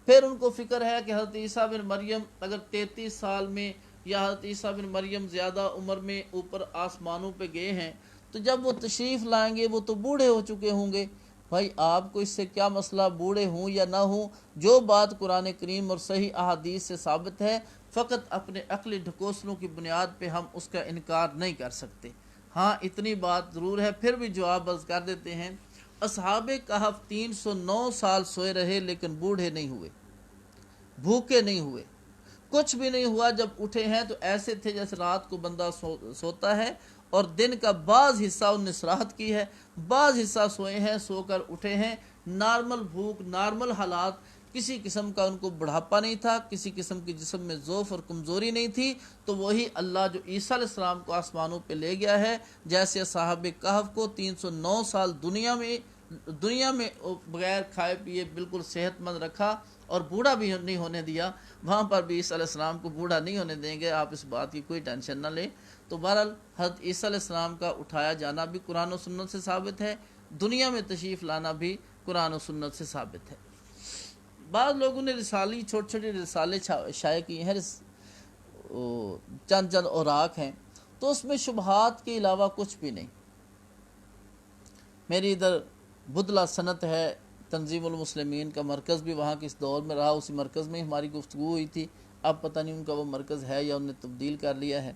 پھر ان کو فکر ہے کہ حضرت عیسیٰ بن مریم اگر 33 سال میں، یا حضرت عیسیٰ بن مریم زیادہ عمر میں اوپر آسمانوں پہ گئے ہیں، تو جب وہ تشریف لائیں گے وہ تو بوڑھے ہو چکے ہوں گے۔ بھائی آپ کو اس سے کیا مسئلہ، بوڑھے ہوں یا نہ ہوں؟ جو بات قرآن کریم اور صحیح احادیث سے ثابت ہے، فقط اپنے عقلی ڈھکوسلوں کی بنیاد پہ ہم اس کا انکار نہیں کر سکتے۔ ہاں اتنی بات ضرور ہے، پھر بھی جواب عرض کر دیتے ہیں۔ اصحاب کہف 309 سال سوئے رہے لیکن بوڑھے نہیں ہوئے، بھوکے نہیں ہوئے، کچھ بھی نہیں ہوا۔ جب اٹھے ہیں تو ایسے تھے جیسے رات کو بندہ سوتا ہے، اور دن کا بعض حصہ ان نے استراحت کی ہے، بعض حصہ سوئے ہیں، سو کر اٹھے ہیں، نارمل بھوک، نارمل حالات، کسی قسم کا ان کو بڑھاپا نہیں تھا، کسی قسم کی جسم میں ضعف اور کمزوری نہیں تھی، تو وہی اللہ جو عیسیٰ علیہ السلام کو آسمانوں پہ لے گیا ہے، جیسے صاحب کہف کو 309 سال دنیا میں بغیر کھائے پیے بالکل صحت مند رکھا اور بوڑھا بھی نہیں ہونے دیا، وہاں پر بھی عیسیٰ علیہ السلام کو بوڑھا نہیں ہونے دیں گے، آپ اس بات کی کوئی ٹینشن نہ لیں۔ تو بہرحال حضرت عیسیٰ علیہ السلام کا اٹھایا جانا بھی قرآن و سنت سے ثابت ہے، دنیا میں تشریف لانا بھی قرآن و سنت سے ثابت ہے۔ بعض لوگوں نے رسالی چھوٹے چھوٹے رسالے شائع کیے ہیں، چند اوراق ہیں، تو اس میں شبہات کے علاوہ کچھ بھی نہیں۔ میری ادھر بدلہ صنعت ہے، تنظیم المسلمین کا مرکز بھی وہاں کے اس دور میں رہا، اسی مرکز میں ہماری گفتگو ہوئی تھی، اب پتہ نہیں ان کا وہ مرکز ہے یا انہوں نے تبدیل کر لیا ہے۔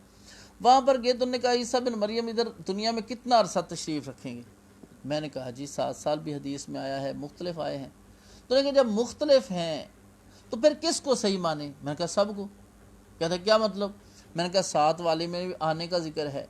وہاں پر گئے تو انہوں نے کہا عیسیٰ بن مریم ادھر دنیا میں کتنا عرصہ تشریف رکھیں گے؟ میں نے کہا جی 7 سال بھی حدیث میں آیا ہے، مختلف آئے ہیں۔ تو انہوں نے کہا جب مختلف ہیں تو پھر کس کو صحیح مانے؟ میں نے کہا سب کو۔ کہتے کیا مطلب؟ میں نے کہا 7 والی میں بھی آنے کا ذکر ہے،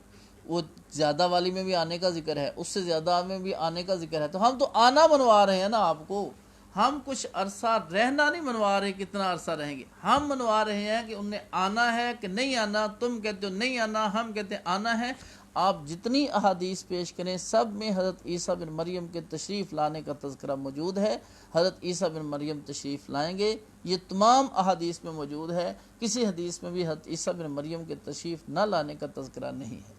وہ زیادہ والی میں بھی آنے کا ذکر ہے، اس سے زیادہ میں بھی آنے کا ذکر ہے، تو ہم تو آنا منوا رہے ہیں نا آپ کو، ہم کچھ عرصہ رہنا نہیں منوا رہے کتنا عرصہ رہیں گے، ہم منوا رہے ہیں کہ انہیں آنا ہے کہ نہیں آنا، تم کہتے ہو نہیں آنا، ہم کہتے ہیں آنا ہے۔ آپ جتنی احادیث پیش کریں سب میں حضرت عیسیٰ بن مریم کے تشریف لانے کا تذکرہ موجود ہے، حضرت عیسیٰ بن مریم تشریف لائیں گے، یہ تمام احادیث میں موجود ہے، کسی حدیث میں بھی حضرت عیسیٰ بن مریم کے تشریف نہ لانے کا تذکرہ نہیں ہے۔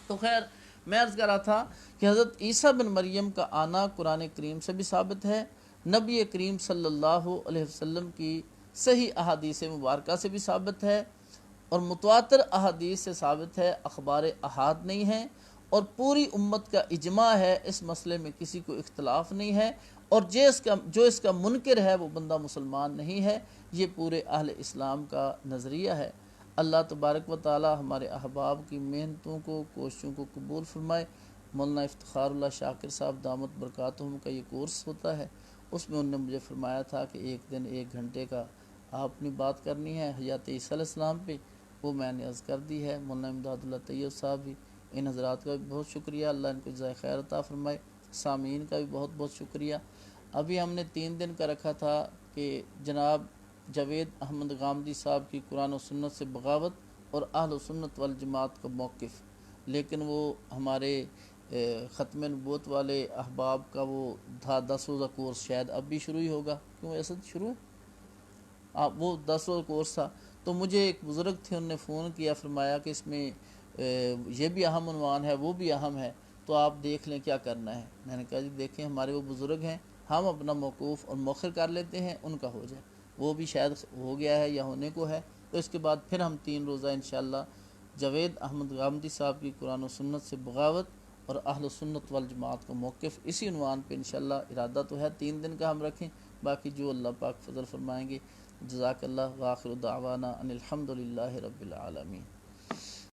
تو خیر میں عرض کر رہا تھا کہ حضرت عیسیٰ بن مریم کا آنا قرآن کریم سے بھی ثابت ہے، نبی کریم صلی اللہ علیہ وسلم کی صحیح احادیث مبارکہ سے بھی ثابت ہے، اور متواتر احادیث سے ثابت ہے، اخبار احاد نہیں ہیں، اور پوری امت کا اجماع ہے، اس مسئلے میں کسی کو اختلاف نہیں ہے، اور جو اس کا منکر ہے وہ بندہ مسلمان نہیں ہے، یہ پورے اہل اسلام کا نظریہ ہے۔ اللہ تبارک و تعالی ہمارے احباب کی محنتوں کو، کوششوں کو قبول فرمائے۔ مولانا افتخار اللہ شاکر صاحب دامت برکاتہم کا یہ کورس ہوتا ہے، اس میں انہوں نے مجھے فرمایا تھا کہ ایک دن 1 گھنٹے کا آپ نے بات کرنی ہے حیات عیسیٰ علیہ السلام پہ، وہ میں نے عرض کر دی ہے۔ مولانا امداد اللہ طیب صاحب بھی، ان حضرات کا بھی بہت شکریہ، اللہ ان کو جزائے خیر عطا فرمائے۔ سامعین کا بھی بہت بہت شکریہ۔ ابھی ہم نے 3 دن کا رکھا تھا کہ جناب جاوید احمد غامدی صاحب کی قرآن و سنت سے بغاوت اور اہل و سنت والجماعت کا موقف، لیکن وہ ہمارے ختم نبوت والے احباب کا وہ تھا 10 روزہ کورس، شاید اب بھی شروع ہی ہوگا، کیوں ایسا شروع ہے؟ وہ 10 روزہ کورس تھا، تو مجھے ایک بزرگ تھے، انہوں نے فون کیا، فرمایا کہ اس میں یہ بھی اہم عنوان ہے، وہ بھی اہم ہے، تو آپ دیکھ لیں کیا کرنا ہے۔ میں نے کہا جی دیکھیں ہمارے وہ بزرگ ہیں، ہم اپنا موقوف اور مؤخر کر لیتے ہیں، ان کا ہو جائے، وہ بھی شاید ہو گیا ہے یا ہونے کو ہے، تو اس کے بعد پھر ہم 3 روزہ انشاءاللہ جاوید احمد غامدی صاحب کی قرآن و سنت سے بغاوت اور اہل سنت والجماعت کا موقف، اسی عنوان پہ انشاءاللہ ارادہ تو ہے 3 دن کا ہم رکھیں، باقی جو اللہ پاک فضل فرمائیں گے۔ جزاک اللہ، وآخر دعوانا ان الحمدللہ رب العالمین۔